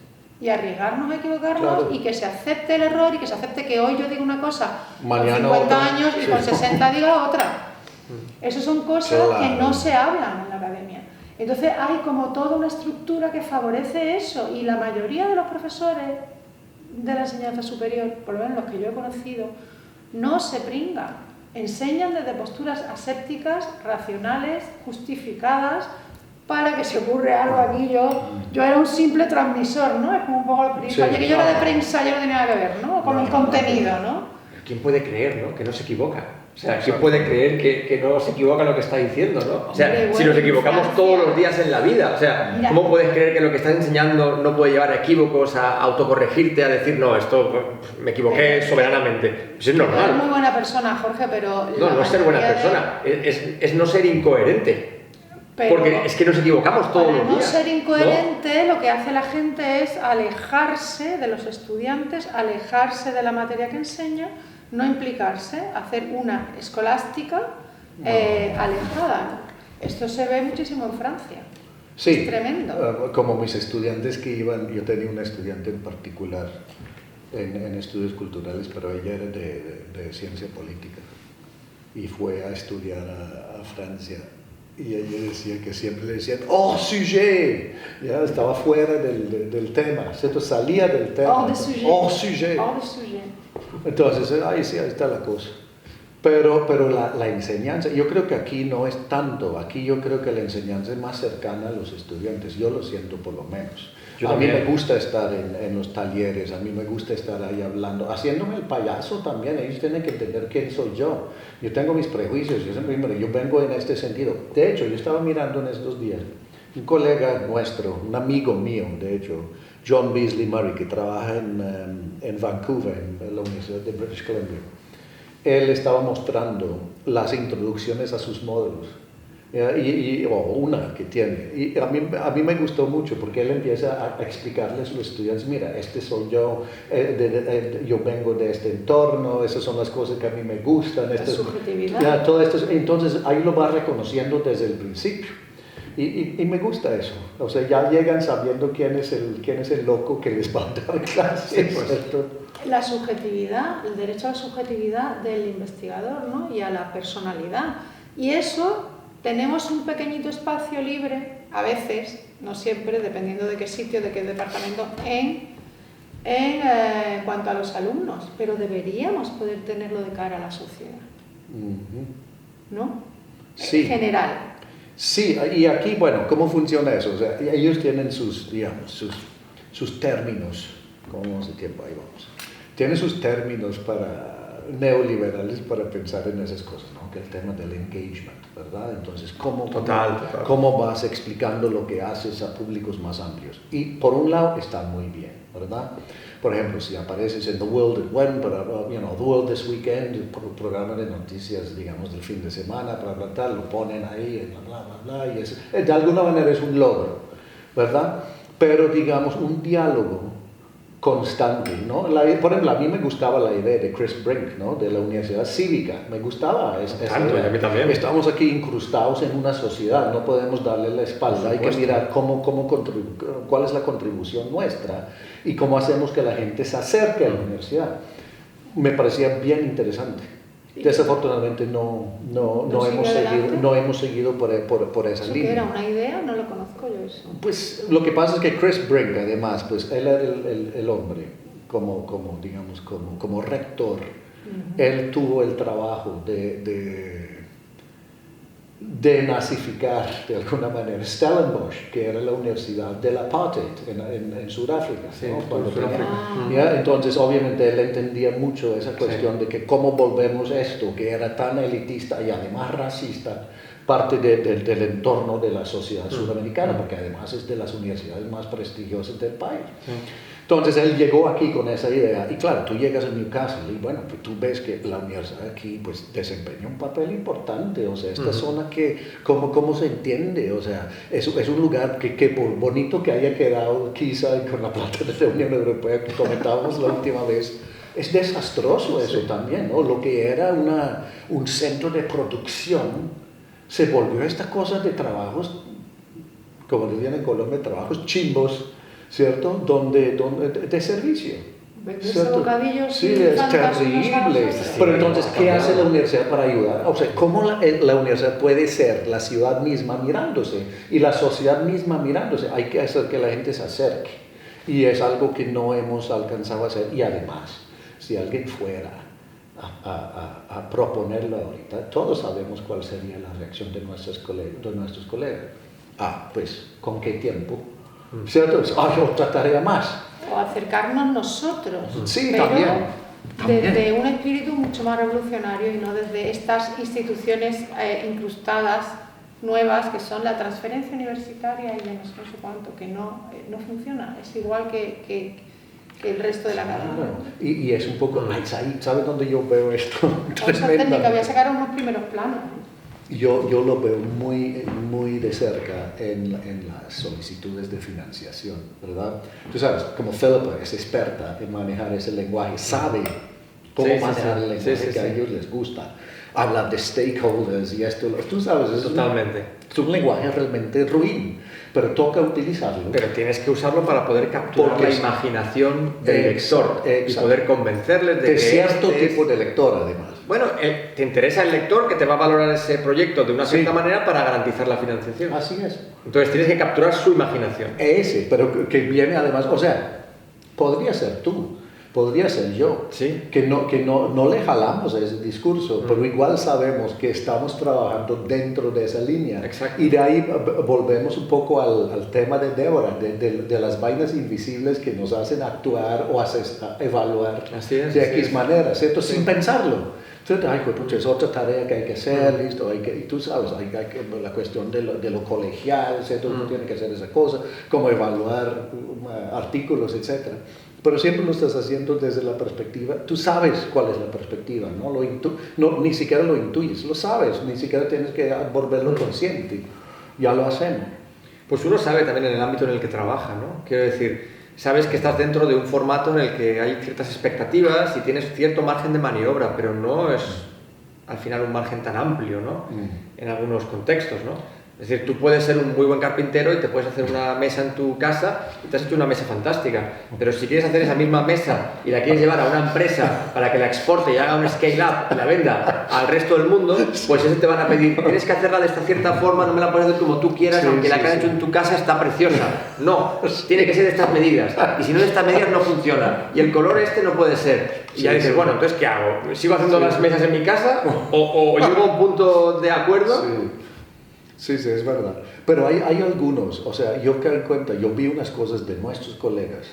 Y arriesgarnos a equivocarnos, claro. Y que se acepte el error y que se acepte que hoy yo diga una cosa mañana con 50 otra. años y con 60 diga otra. Esas son cosas que no se hablan en la academia. Entonces hay como toda una estructura que favorece eso, y la mayoría de los profesores de la enseñanza superior, por lo menos los que yo he conocido, no se pringan, enseñan desde posturas asépticas, racionales, justificadas, para que se ocurre algo aquí. Yo era un simple transmisor, ¿no? Es como un poco el periodista. Oye, que yo era de prensa, yo no tenía nada que ver, ¿no? Con el contenido, ¿no? ¿Quién puede creer, ¿no? Que no se equivoca? O sea, ¿quién puede creer que no se equivoca en lo que está diciendo, ¿no? O sea, hombre, bueno, si nos equivocamos todos los días en la vida, o sea, mira, ¿cómo puedes creer que lo que estás enseñando no puede llevar a equívocos, a autocorregirte, a decir, no, esto me equivoqué soberanamente? Eso es normal. Eres muy buena persona, Jorge, pero... No es ser buena persona, es no ser incoherente. Porque es que nos equivocamos todos los días. No ser incoherente, ¿no? Lo que hace la gente es alejarse de los estudiantes, alejarse de la materia que enseña, no implicarse, hacer una escolástica alejada. Esto se ve muchísimo en Francia. Sí, es tremendo. Como mis estudiantes que iban, yo tenía una estudiante en particular en estudios culturales, pero ella era de ciencia política y fue a estudiar a Francia. Y ella decía que siempre le decían, ¡oh, sujet! Ya estaba fuera del tema, ¿cierto? Salía del tema. ¡Oh, de sujet! ¡Oh, sujet! ¡Oh, de sujet! Entonces, ahí sí, ahí está la cosa. Pero la enseñanza, yo creo que aquí no es tanto, aquí yo creo que la enseñanza es más cercana a los estudiantes, yo lo siento por lo menos. A mí me gusta estar en los talleres, a mí me gusta estar ahí hablando, haciéndome el payaso también. Ellos tienen que entender quién soy yo. Yo tengo mis prejuicios, yo vengo en este sentido. De hecho, yo estaba mirando en estos días, un colega nuestro, un amigo mío, de hecho, John Beasley Murray, que trabaja en Vancouver, en la Universidad de British Columbia. Él estaba mostrando las introducciones a sus módulos. O una que tiene, y a mí me gustó mucho porque él empieza a explicarles a los estudiantes, mira, este soy yo, yo vengo de este entorno, esas son las cosas que a mí me gustan, la subjetividad. Todo esto, entonces ahí lo va reconociendo desde el principio y me gusta eso, o sea, ya llegan sabiendo quién es el loco que les va a dar clases. La subjetividad, el derecho a la subjetividad del investigador, ¿no? Y a la personalidad, y eso tenemos un pequeñito espacio libre a veces, no siempre, dependiendo de qué sitio, de qué departamento, en cuanto a los alumnos, pero deberíamos poder tenerlo de cara a la sociedad, ¿no? Sí. En general. Sí, y aquí, bueno, ¿cómo funciona eso? O sea, ellos tienen sus, digamos, sus términos, ¿cómo hace tiempo? Ahí vamos. Tienen sus términos neoliberales para pensar en esas cosas, ¿no? Que el tema del engagement, ¿verdad? Entonces, ¿cómo vas explicando lo que haces a públicos más amplios? Y por un lado está muy bien, ¿verdad? Por ejemplo, si apareces en The World at One, The World This Weekend, el programa de noticias, digamos, del fin de semana, tal, lo ponen ahí, bla, bla, bla, y de alguna manera es un logro, ¿verdad? Pero, digamos, un diálogo constante, ¿no? Por ejemplo, a mí me gustaba la idea de Chris Brink, ¿no? De la Universidad Cívica, me gustaba esa idea. A mí también. Estamos aquí incrustados en una sociedad, no podemos darle la espalda, hay que mirar cuál es la contribución nuestra y cómo hacemos que la gente se acerque a la universidad. Me parecía bien interesante. Desafortunadamente no hemos seguido por esa ¿Eso línea. que era una idea? No lo conozco yo eso. Pues lo que pasa es que Chris Brink, además, pues él era el hombre como rector. Él tuvo el trabajo de nazificar de alguna manera Stellenbosch, que era la universidad del apartheid en Sudáfrica. Sí, ¿no? Sudáfrica. Entonces, obviamente, él entendía mucho esa cuestión de que cómo volvemos esto, que era tan elitista y además racista, parte del entorno de la sociedad sudamericana, porque además es de las universidades más prestigiosas del país. Entonces él llegó aquí con esa idea, y claro, tú llegas a Newcastle y bueno, pues tú ves que la universidad aquí pues desempeña un papel importante, o sea, esta zona que, ¿cómo se entiende? O sea, es un lugar que por bonito que haya quedado quizá con la plata de la Unión Europea que comentábamos la última vez, es desastroso eso también, ¿no? Lo que era un centro de producción se volvió esta cosa de trabajos, como decían en Colombia, trabajos chimbos, ¿cierto? De servicio. Venderse bocadillos. Sí, es terrible. Pero entonces, ¿qué hace la universidad para ayudar? O sea, ¿cómo la universidad puede ser la ciudad misma mirándose y la sociedad misma mirándose? Hay que hacer que la gente se acerque. Y es algo que no hemos alcanzado a hacer. Y además, si alguien fuera a proponerlo ahorita, todos sabemos cuál sería la reacción de nuestros colegas. Pues, ¿con qué tiempo? ¿Cierto? Hay otra tarea más. O acercarnos nosotros. Sí, pero también. Desde un espíritu mucho más revolucionario y no desde estas instituciones incrustadas nuevas que son la transferencia universitaria y de no sé cuánto, que no funciona. Es igual que el resto de la academia. Y es un poco, ¿sabes dónde yo veo esto? Esa técnica, voy a sacar unos primeros planos. Yo lo veo muy de cerca en las solicitudes de financiación, ¿verdad? Tú sabes, como Philippa es experta en manejar ese lenguaje, sabe cómo manejar el lenguaje que a ellos les gusta. Habla de stakeholders y esto, tú sabes, Totalmente. Es un lenguaje realmente ruin, pero toca utilizarlo. Pero tienes que usarlo para poder capturar la imaginación del lector y poder convencerles de que cierto tipo de lector, además. Bueno, te interesa el lector que te va a valorar ese proyecto de una cierta manera para garantizar la financiación. Así es. Entonces tienes que capturar su imaginación. Pero que viene además, o sea, podría ser tú, podría ser yo, sí. que no le jalamos a ese discurso, pero igual sabemos que estamos trabajando dentro de esa línea. Exacto. Y de ahí volvemos un poco al tema de Débora, de las vainas invisibles que nos hacen actuar o evaluar de X manera, ¿cierto? Sin pensarlo. Es otra tarea que hay que hacer, listo, y tú sabes, hay que, la cuestión de lo colegial, ¿cierto? Uno tiene que hacer esa cosa, como evaluar artículos, etc. Pero siempre lo estás haciendo desde la perspectiva, tú sabes cuál es la perspectiva, ni siquiera lo intuyes, lo sabes, ni siquiera tienes que volverlo consciente, ya lo hacemos. Pues uno sabe también en el ámbito en el que trabaja, ¿no? Quiero decir, sabes que estás dentro de un formato en el que hay ciertas expectativas y tienes cierto margen de maniobra, pero no es al final un margen tan amplio, ¿no? En algunos contextos, ¿no? Es decir, tú puedes ser un muy buen carpintero y te puedes hacer una mesa en tu casa y te has hecho una mesa fantástica. Pero si quieres hacer esa misma mesa y la quieres llevar a una empresa para que la exporte y haga un scale-up y la venda al resto del mundo, pues ese te van a pedir, tienes que hacerla de esta cierta forma, no me la puedes hacer como tú quieras, aunque la que has hecho en tu casa está preciosa. No, tiene que ser de estas medidas. Y si no de estas medidas no funciona. Y el color este no puede ser. Y ya dices, bueno, entonces ¿qué hago? ¿Sigo haciendo las mesas en mi casa o llego a un punto de acuerdo? Sí, es verdad. Pero hay algunos, o sea, yo caí en cuenta, yo vi unas cosas de nuestros colegas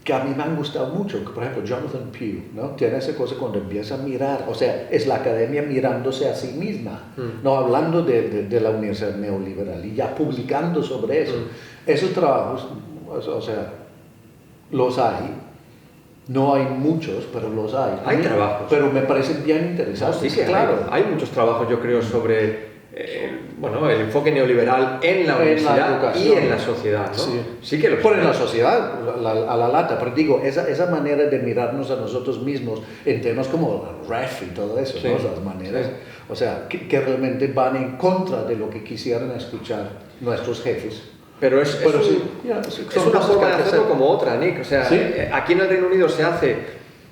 que a mí me han gustado mucho. Por ejemplo, Jonathan Pugh, ¿no? Tiene esa cosa cuando empieza a mirar, o sea, es la academia mirándose a sí misma, no hablando de la universidad neoliberal y ya publicando sobre eso. Esos trabajos, o sea, los hay. No hay muchos, pero los hay. Hay trabajos. Pero me parecen bien interesantes. Sí, claro. Hay muchos trabajos, yo creo, sobre el enfoque neoliberal en la universidad y en la sociedad, ¿no? Sí que lo Por en la sociedad, a la lata. Pero digo, esa manera de mirarnos a nosotros mismos en temas como REF y todo eso, ¿no? Esas maneras, o sea, que realmente van en contra de lo que quisieran escuchar nuestros jefes. Pero es una forma de hacerlo como otra, Nick. O sea, aquí en el Reino Unido se hace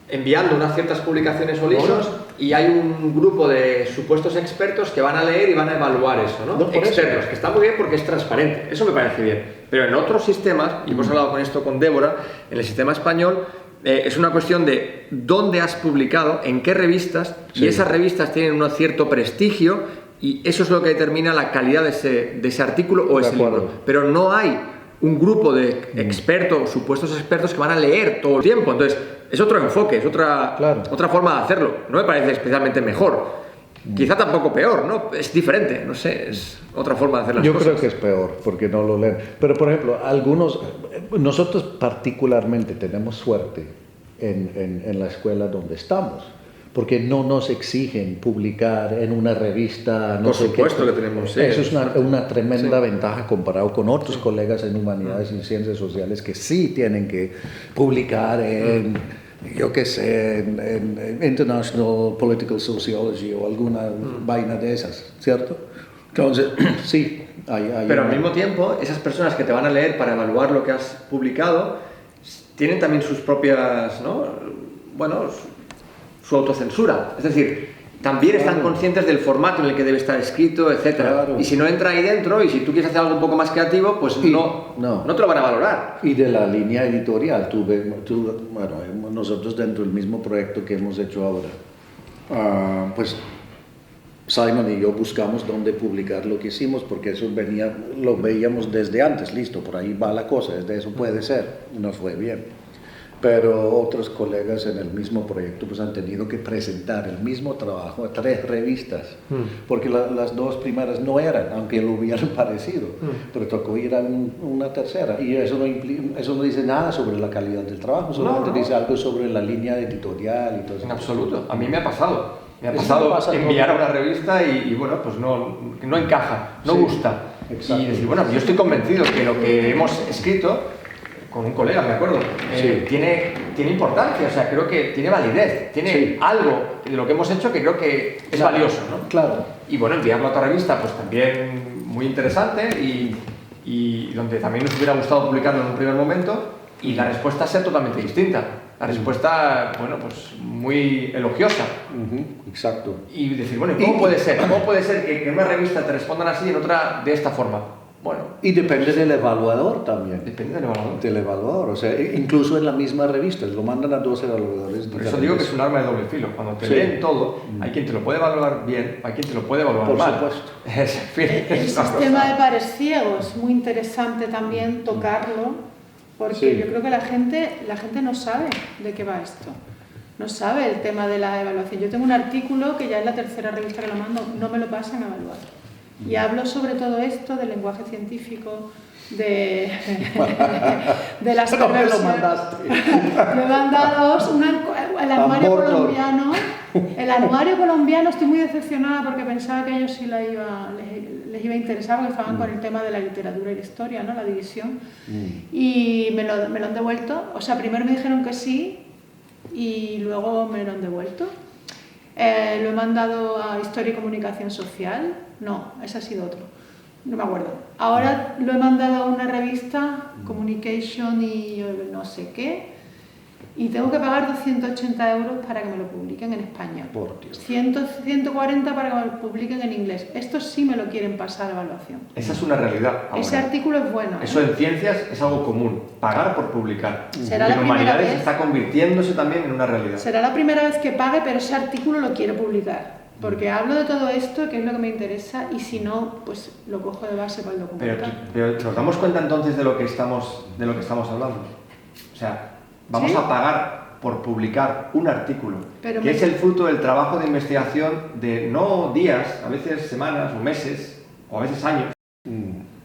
enviando unas ciertas publicaciones o libros y hay un grupo de supuestos expertos que van a leer y van a evaluar eso, ¿no? Externos, que está muy bien porque es transparente. Eso me parece bien. Pero en otros sistemas, y hemos hablado con esto con Débora, en el sistema español, es una cuestión de dónde has publicado, en qué revistas, y esas revistas tienen un cierto prestigio. Y eso es lo que determina la calidad de ese artículo o ese libro. Pero no hay un grupo de expertos, supuestos expertos, que van a leer todo el tiempo. Entonces, es otro enfoque, es otra forma de hacerlo. No me parece especialmente mejor. Quizá tampoco peor, ¿no? Es diferente, no sé, es otra forma de hacer las cosas. Yo creo que es peor, porque no lo leen. Pero, por ejemplo, nosotros particularmente tenemos suerte en la escuela donde estamos. Porque no nos exigen publicar en una revista. Por supuesto que tenemos. Sí, eso es una tremenda ventaja comparado con otros colegas en humanidades y ciencias sociales que sí tienen que publicar en, yo qué sé, en International Political Sociology o alguna vaina de esas, ¿cierto? Entonces, sí. Pero al mismo tiempo, esas personas que te van a leer para evaluar lo que has publicado tienen también sus propias, ¿no? Bueno, su autocensura, es decir, también están conscientes del formato en el que debe estar escrito, etc. Y si no entra ahí dentro y si tú quieres hacer algo un poco más creativo, pues no te lo van a valorar. Y de la línea editorial, bueno, nosotros dentro del mismo proyecto que hemos hecho ahora, pues Simon y yo buscamos dónde publicar lo que hicimos porque eso lo veíamos desde antes, listo, por ahí va la cosa, desde eso puede ser, nos fue bien. Pero otros colegas en el mismo proyecto pues han tenido que presentar el mismo trabajo a 3 revistas, porque las 2 primeras no eran, aunque lo hubieran parecido, pero tocó ir a una tercera, y eso no dice nada sobre la calidad del trabajo, solamente dice algo sobre la línea editorial y todo eso. En absoluto, a mí me ha pasado. Me ha pasado enviar a una revista y bueno, pues no encaja, no gusta. Exacto. Y decir, bueno, yo estoy convencido que lo que hemos escrito con un colega, me acuerdo, tiene importancia, o sea, creo que tiene validez, tiene algo de lo que hemos hecho que creo que es valioso, ¿no? Claro. Y bueno, enviarlo a otra revista, pues también muy interesante y donde también nos hubiera gustado publicarlo en un primer momento y la respuesta sea totalmente distinta. La respuesta, bueno, pues muy elogiosa. Exacto. Y decir, bueno, ¿cómo puede ser? ¿Cómo puede ser que en una revista te respondan así y en otra de esta forma? Bueno, y depende del evaluador también. Depende del evaluador. Del evaluador, o sea, incluso en la misma revista, lo mandan a 2 evaluadores. Por eso digo que es un arma de doble filo. Cuando te leen todo, hay quien te lo puede evaluar bien, hay quien te lo puede evaluar mal. Por supuesto. El sistema de pares ciegos, muy interesante también tocarlo, porque yo creo que la gente no sabe de qué va esto. No sabe el tema de la evaluación. Yo tengo un artículo que ya es la 3ª revista que lo mando, no me lo pasan a evaluar. Y hablo sobre todo esto del lenguaje científico, de las perversiones. ¿Dónde lo mandaste? Me he mandado el anuario colombiano. El anuario colombiano, estoy muy decepcionada porque pensaba que a ellos sí les iba a interesar porque estaban con el tema de la literatura y la historia, ¿no? La división. Y me lo han devuelto. O sea, primero me dijeron que sí y luego me lo han devuelto. Lo he mandado a Historia y Comunicación Social, No, ese ha sido otro. No me acuerdo. Ahora lo he mandado a una revista, Communication y no sé qué, y tengo que pagar 280 € para que me lo publiquen en español. Por Dios. 140 para que me lo publiquen en inglés. Estos sí me lo quieren pasar a evaluación. Esa es una realidad. Ahora. Ese artículo es bueno. Eso en ciencias es algo común, pagar por publicar. Será Y la en primera humanidades vez. está convirtiéndose también en una realidad. Será la primera vez que pague, pero ese artículo lo quiero publicar. Porque hablo de todo esto, que es lo que me interesa, y si no, pues lo cojo de base para el documental. Pero ¿nos damos cuenta entonces de lo que estamos hablando? O sea, vamos ¿Sí? a pagar por publicar un artículo, Pero que es el fruto del trabajo de investigación de no días, a veces semanas o meses, o a veces años,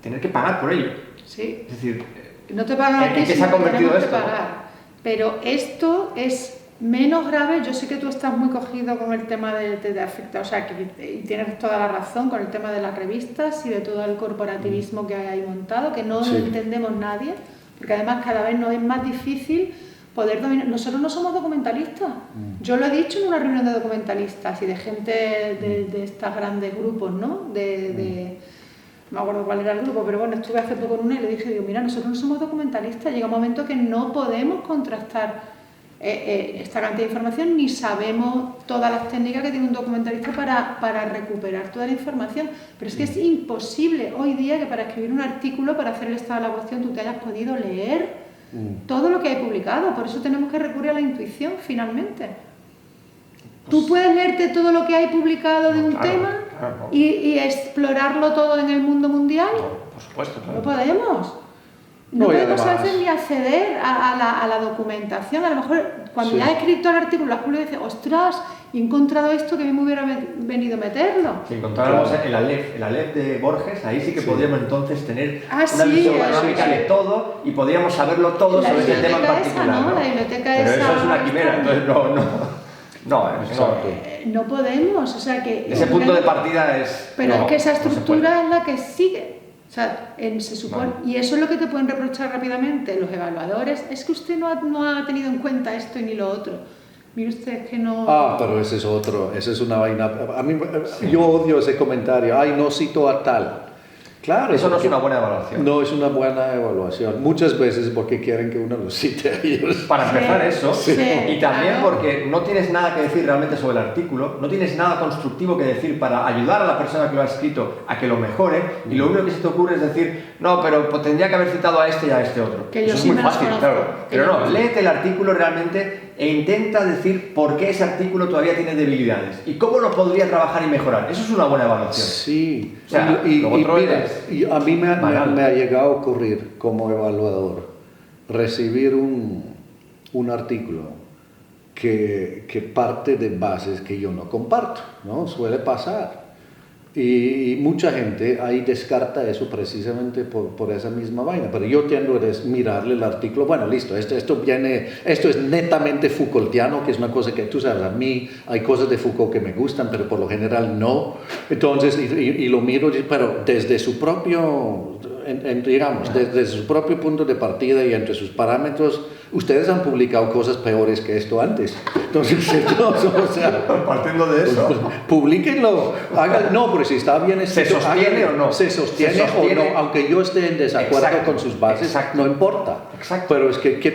tener que pagar por ello. Sí. Es decir, No te pagan ¿en aquí, qué se ha convertido tenemos esto? que pagar. Pero esto es menos grave. Yo sé que tú estás muy cogido con el tema de afecta, o sea, que tienes toda la razón con el tema de las revistas y de todo el corporativismo que hay ahí montado, que no lo entendemos nadie, porque además cada vez nos es más difícil poder dominar. Nosotros no somos documentalistas. Yo lo he dicho en una reunión de documentalistas y de gente de estos grandes grupos, ¿no? No me acuerdo cuál era el grupo, pero bueno, estuve hace poco en una y le dije, digo, mira, nosotros no somos documentalistas, llega un momento que no podemos contrastar esta cantidad de información, ni sabemos todas las técnicas que tiene un documentalista para recuperar toda la información, pero es que es imposible hoy día que para escribir un artículo, para hacer el estado de la cuestión, tú te hayas podido leer todo lo que hay publicado. Por eso tenemos que recurrir a la intuición finalmente. Tú puedes leerte todo lo que hay publicado de un tema y explorarlo todo en el mundo mundial. por supuesto, claro. No podemos. No No, y podemos además- a veces ni acceder a la documentación. A lo mejor cuando ya has escrito el artículo, las publicas y dices, ostras, he encontrado esto que me hubiera venido a meterlo. Si encontráramos el Aleph de Borges, ahí sí que podríamos entonces tener Ah, una sí, visión eso panorámica sí. de todo y podríamos saberlo todo La sobre ese tema en biblioteca particular. esa, ¿no? La biblioteca Pero esa eso es una quimera, extraña. entonces no, Exacto. No podemos, o sea que... ese punto de partida es... Pero no, es que esa no se estructura es la que sigue. O sea, se supone, Vale. y eso es lo que te pueden reprochar rápidamente los evaluadores, es que usted no ha tenido en cuenta esto y ni lo otro. Mire usted que no... Pero ese es otro, esa es una vaina. A mí, yo odio ese comentario, ay, no cito a tal. Claro, Eso no es porque una buena evaluación. no es una buena evaluación. Muchas veces porque quieren que uno los cite a ellos. Para empezar eso, Sí, y también claro. porque no tienes nada que decir realmente sobre el artículo, no tienes nada constructivo que decir para ayudar a la persona que lo ha escrito a que lo mejore, y lo único que se te ocurre es decir, no, pero pues, tendría que haber citado a este y a este otro. Que yo Eso sí es muy me los fácil, conozco, claro. que Pero yo no, sí. léete el artículo realmente e intenta decir por qué ese artículo todavía tiene debilidades y cómo lo podría trabajar y mejorar. Eso es una buena evaluación. Sí, O sea, lo otro mira, es y a mí me banal. ha llegado a ocurrir como evaluador recibir un artículo que parte de bases que yo no comparto, ¿no? Suele pasar. Y mucha gente ahí descarta eso precisamente por esa misma vaina. Pero yo tiendo a mirarle el artículo, bueno, listo, esto es netamente Foucaultiano, que es una cosa que tú sabes, a mí hay cosas de Foucault que me gustan, pero por lo general no. Entonces, y lo miro, pero desde su propio, digamos, desde su propio punto de partida y entre sus parámetros, ustedes han publicado cosas peores que esto antes. Entonces, o sea, Partiendo de eso. publíquenlo, no, pero si está bien ¿Se escrito, sostiene háganlo. o no? Se sostiene o no, aunque yo esté en desacuerdo Exacto, con sus bases, exacto. no importa. Exacto. Pero es que, ¿qué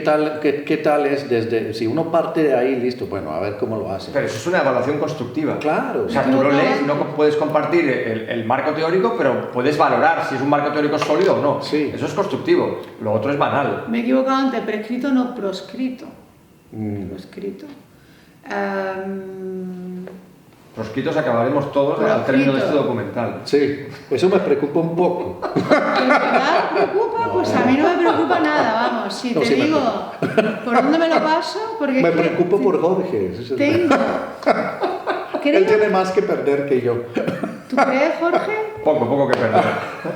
tal es desde, si uno parte de ahí, listo, bueno, a ver cómo lo hace. Pero eso es una evaluación constructiva. Claro. O sea, tú lo lees y no puedes compartir el marco teórico, pero puedes valorar si es un marco teórico sólido o no. Sí. Eso es constructivo. Lo otro es banal. Me he equivocado antes, prescrito no proscrito. Proscrito. Proscritos acabaremos todos al término de este documental. Sí, eso me preocupa un poco. ¿De verdad preocupa? Pues a mí no me preocupa nada, vamos. Si No, te sí me digo por dónde me lo paso, porque Me es que preocupo por Jorge. tengo. Él Creo, tiene más que perder que yo. ¿tú crees, Jorge? Poco que perder.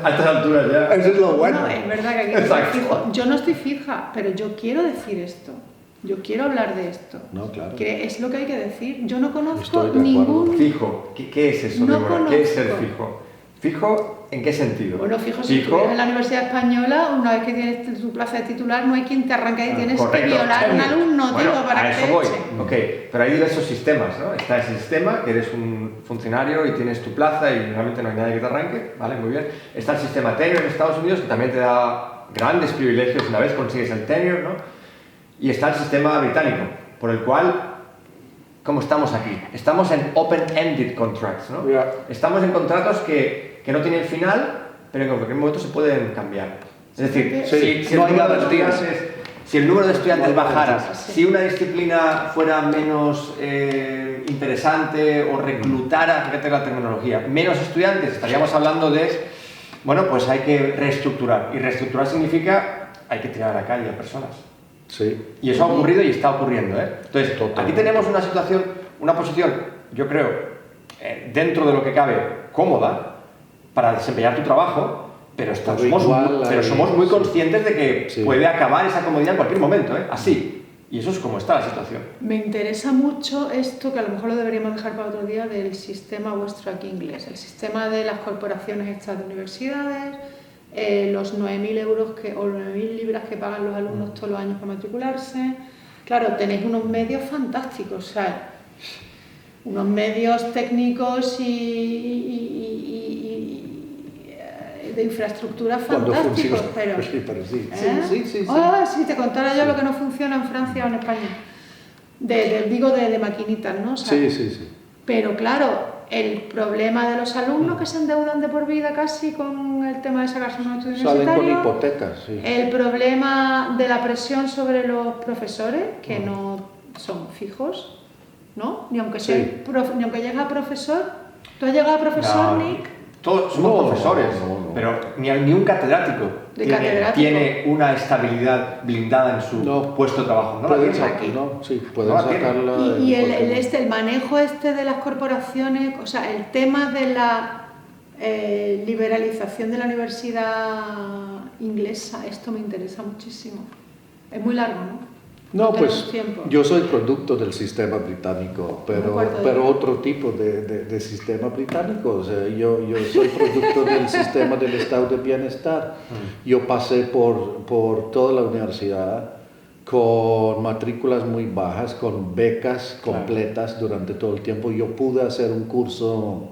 A estas alturas ya. Eso es lo bueno. No, es verdad que aquí no estoy Exacto. fijo. Yo no estoy fija, pero yo quiero decir esto. Yo quiero hablar de esto. No, claro. Que es lo que hay que decir. Yo no conozco Estoy de acuerdo. ningún... Fijo. ¿Qué es eso, No Débora? ¿Qué es ser conozco. fijo? ¿Fijo en qué sentido? Bueno, fijo, si estuvieras en la Universidad Española, una vez que tienes tu plaza de titular, no hay quien te arranque y tienes Correcto. que violar a un alumno, Bueno, tío, para a que eso te voy. echen. Ok, pero hay diversos sistemas, ¿no? Está ese sistema, que eres un funcionario y tienes tu plaza y realmente no hay nadie que te arranque, ¿vale? Muy bien. Está el sistema tenure en Estados Unidos, que también te da grandes privilegios una vez consigues el tenure, ¿no? Y está el sistema británico, por el cual... ¿Cómo estamos aquí? Estamos en open-ended contracts, ¿no? Yeah. Estamos en contratos que no tienen final, pero que en cualquier momento se pueden cambiar. Es decir, Sí, si no el hay número de garantías. estudiantes, si el número de estudiantes No hay bajara, garantías. si una disciplina fuera menos interesante o reclutara, fíjate la terminología, menos estudiantes, estaríamos hablando de, bueno, pues hay que reestructurar. Y reestructurar significa hay que tirar a la calle a personas. Sí. Y eso ha ocurrido y está ocurriendo, ¿eh? Entonces, Totalmente. aquí tenemos una situación, una posición, yo creo, dentro de lo que cabe, cómoda para desempeñar tu trabajo, pero somos muy conscientes de que Sí. puede acabar esa comodidad en cualquier momento, ¿eh? Así. Y eso es como está la situación. Me interesa mucho esto, que a lo mejor lo deberíamos dejar para otro día, del sistema vuestro aquí inglés, el sistema de las corporaciones estas de universidades, los 9.000 euros o 9.000 libras que pagan los alumnos todos los años para matricularse. Claro, tenéis unos medios fantásticos, o sea, unos medios técnicos y de infraestructura Cuando fantásticos, funciona. pero... Sí, sí. Si te contara yo lo que no funciona en Francia o en España. Digo de maquinitas, ¿no? O sea, Sí. pero claro, el problema de los alumnos que se endeudan de por vida casi con el tema de sacarse un estudio Salen con universitario, hipotecas, sí. el problema de la presión sobre los profesores, que no son fijos, ¿no? Ni aunque llegue a profesor. ¿Tú has llegado a profesor, No, Nick? Todos somos No, profesores, no. pero ni un catedrático tiene una estabilidad blindada en su puesto de trabajo. No la pueden tiene. aquí. Pueden No la tiene. sacarla. Y en cualquier el manejo de las corporaciones, o sea, el tema de la liberalización de la universidad inglesa, esto me interesa muchísimo. Es muy largo, ¿no? No, tenemos pues tiempo. yo soy producto del sistema británico, pero otro tipo de sistema británico. O sea, yo soy producto del sistema del estado de bienestar. Yo pasé por toda la universidad con matrículas muy bajas, con becas completas durante todo el tiempo. Yo pude hacer un curso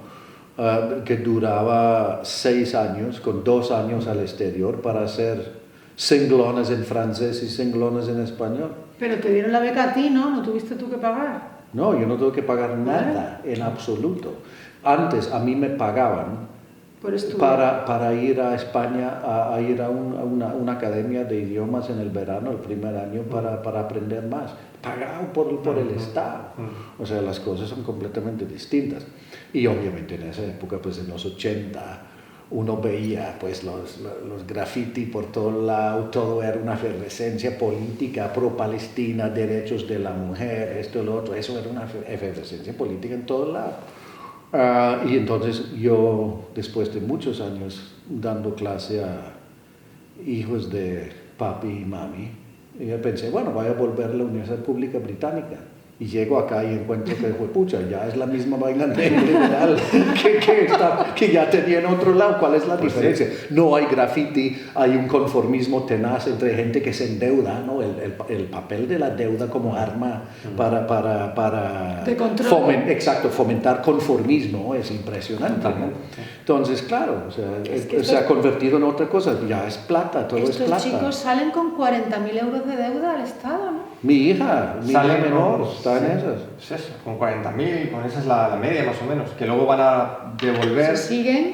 que duraba 6 años, con 2 años al exterior, para hacer singlones en francés y singlones en español. Pero te dieron la beca a ti, ¿no? ¿No tuviste tú que pagar? No, yo no tuve que pagar nada, en absoluto. Antes a mí me pagaban Por estudiar. para ir a España, a ir a una academia de idiomas en el verano, el primer año, para aprender más. Pagado por el Estado. O sea, las cosas son completamente distintas. Y obviamente en esa época, pues en los 80, uno veía pues los graffiti por todo lado, todo era una efervescencia política pro-Palestina, derechos de la mujer, esto y lo otro, eso era una efervescencia política en todo lado. Y entonces yo, después de muchos años dando clase a hijos de papi y mami, yo pensé, bueno, voy a volver a la Universidad Pública Británica. Y llego acá y encuentro que, pucha, ya es la misma vaina neoliberal que ya tenía en otro lado. ¿Cuál es la diferencia? No hay graffiti, hay un conformismo tenaz entre gente que se endeuda, ¿no? El papel de la deuda como arma para de control. fomentar conformismo es impresionante, ¿no? Entonces, claro, o sea, se ha convertido en otra cosa. Ya es plata, todo es plata. Estos chicos salen con 40.000 euros de deuda al Estado, ¿no? Mi hija menor está en esas. Es eso, con 40.000, con esa es la media más o menos, que luego van a devolver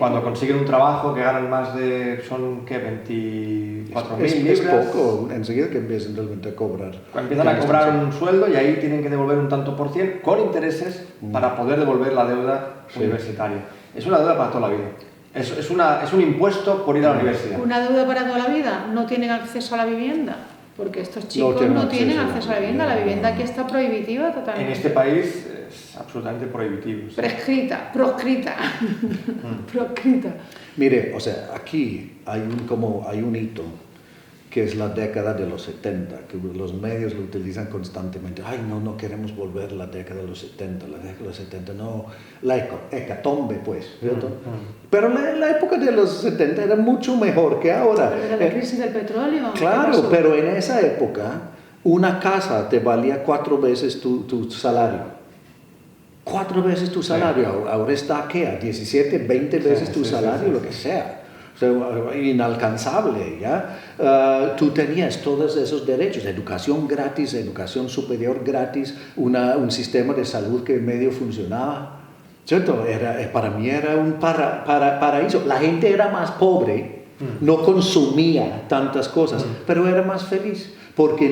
cuando consiguen un trabajo que ganan más de, son ¿qué? 24.000 libras. Es poco, enseguida que empiezan realmente a cobrar. Empiezan a cobrar un sueldo y ahí tienen que devolver un tanto por cien con intereses para poder devolver la deuda universitaria. Es una deuda para toda la vida. Es un impuesto por ir a la universidad. Una deuda para toda la vida. No tienen acceso a la vivienda. Porque estos chicos no tienen acceso a la vivienda. La vivienda aquí está prohibitiva totalmente. En este país es absolutamente prohibitivo. ¿Sí? Proscrita. Mire, o sea, aquí hay un hito que es la década de los 70, que los medios lo utilizan constantemente. Ay, no queremos volver a la década de los 70, la década de los 70, no, la hecatombe, pues, ¿cierto? Pero la época de los 70 era mucho mejor que ahora. Pero era la crisis del petróleo. Claro, pero en esa época una casa te valía 4 veces tu salario. 4 veces tu salario. Ahora está, ¿qué? A 17, 20 veces tu salario, lo que sea. O sea, inalcanzable, ¿ya? Tú tenías todos esos derechos, educación gratis, educación superior gratis, un sistema de salud que medio funcionaba, ¿cierto? Para mí era un paraíso. La gente era más pobre, no consumía tantas cosas, pero era más feliz, porque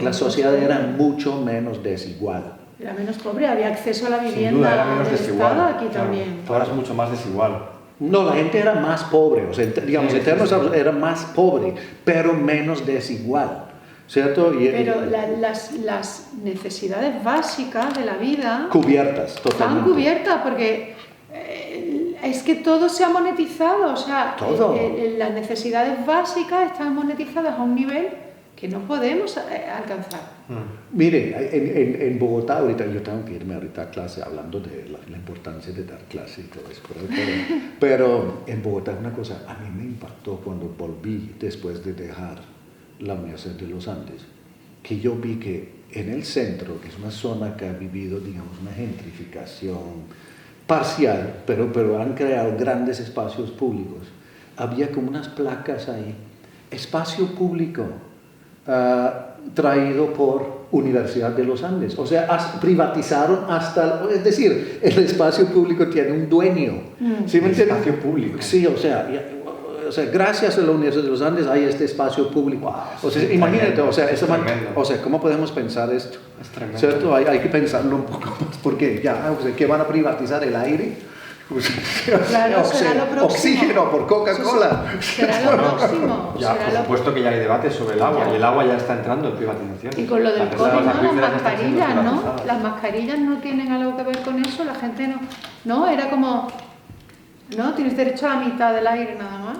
la sociedad era mucho menos desigual. Era menos pobre, había acceso a la vivienda. Sin duda, era menos del desigual. Estado aquí Claro. también. Ahora es mucho más desigual. No, la gente era más pobre, o sea, digamos, Sí, en términos sí, sí. era más pobre, pero menos desigual, ¿cierto? Pero las necesidades básicas de la vida Cubiertas, totalmente. están cubiertas porque es que todo se ha monetizado, o sea, Todo. las necesidades básicas están monetizadas a un nivel que no podemos alcanzar. Miren, en Bogotá, ahorita yo tengo que irme ahorita a clase hablando de la importancia de dar clase y todo eso, pero en Bogotá una cosa, a mí me impactó cuando volví después de dejar la Universidad de los Andes, que yo vi que en el centro, que es una zona que ha vivido, digamos, una gentrificación parcial, pero han creado grandes espacios públicos, había como unas placas ahí, espacio público, traído por Universidad de los Andes. O sea, privatizaron hasta... Es decir, el espacio público tiene un dueño. ¿Sí me entiendes? Espacio público. Sí, o sea, gracias a la Universidad de los Andes hay este espacio público. Wow, O sea, sí, imagínate, tremendo, o sea, ¿cómo podemos pensar esto? Es tremendo. ¿Cierto? Hay que pensarlo un poco más, porque ya, o sea, ¿qué van a privatizar? ¿El aire? Claro, será lo próximo. Oxígeno por Coca-Cola. Será lo próximo. Ya, será por lo- supuesto que ya hay debate sobre el agua, y el agua ya está entrando en privatización. Y con lo del La COVID, reserva ¿no? Las acuíferas ya están siendo mascarillas, ¿no? privatizadas. Las mascarillas no tienen algo que ver con eso, la gente no... No, era como... ¿No? Tienes derecho a la mitad del aire nada más.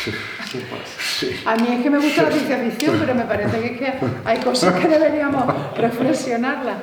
Sí, pues. A mí es que me gusta la ciencia ficción, pero me parece que hay cosas que deberíamos reflexionarlas.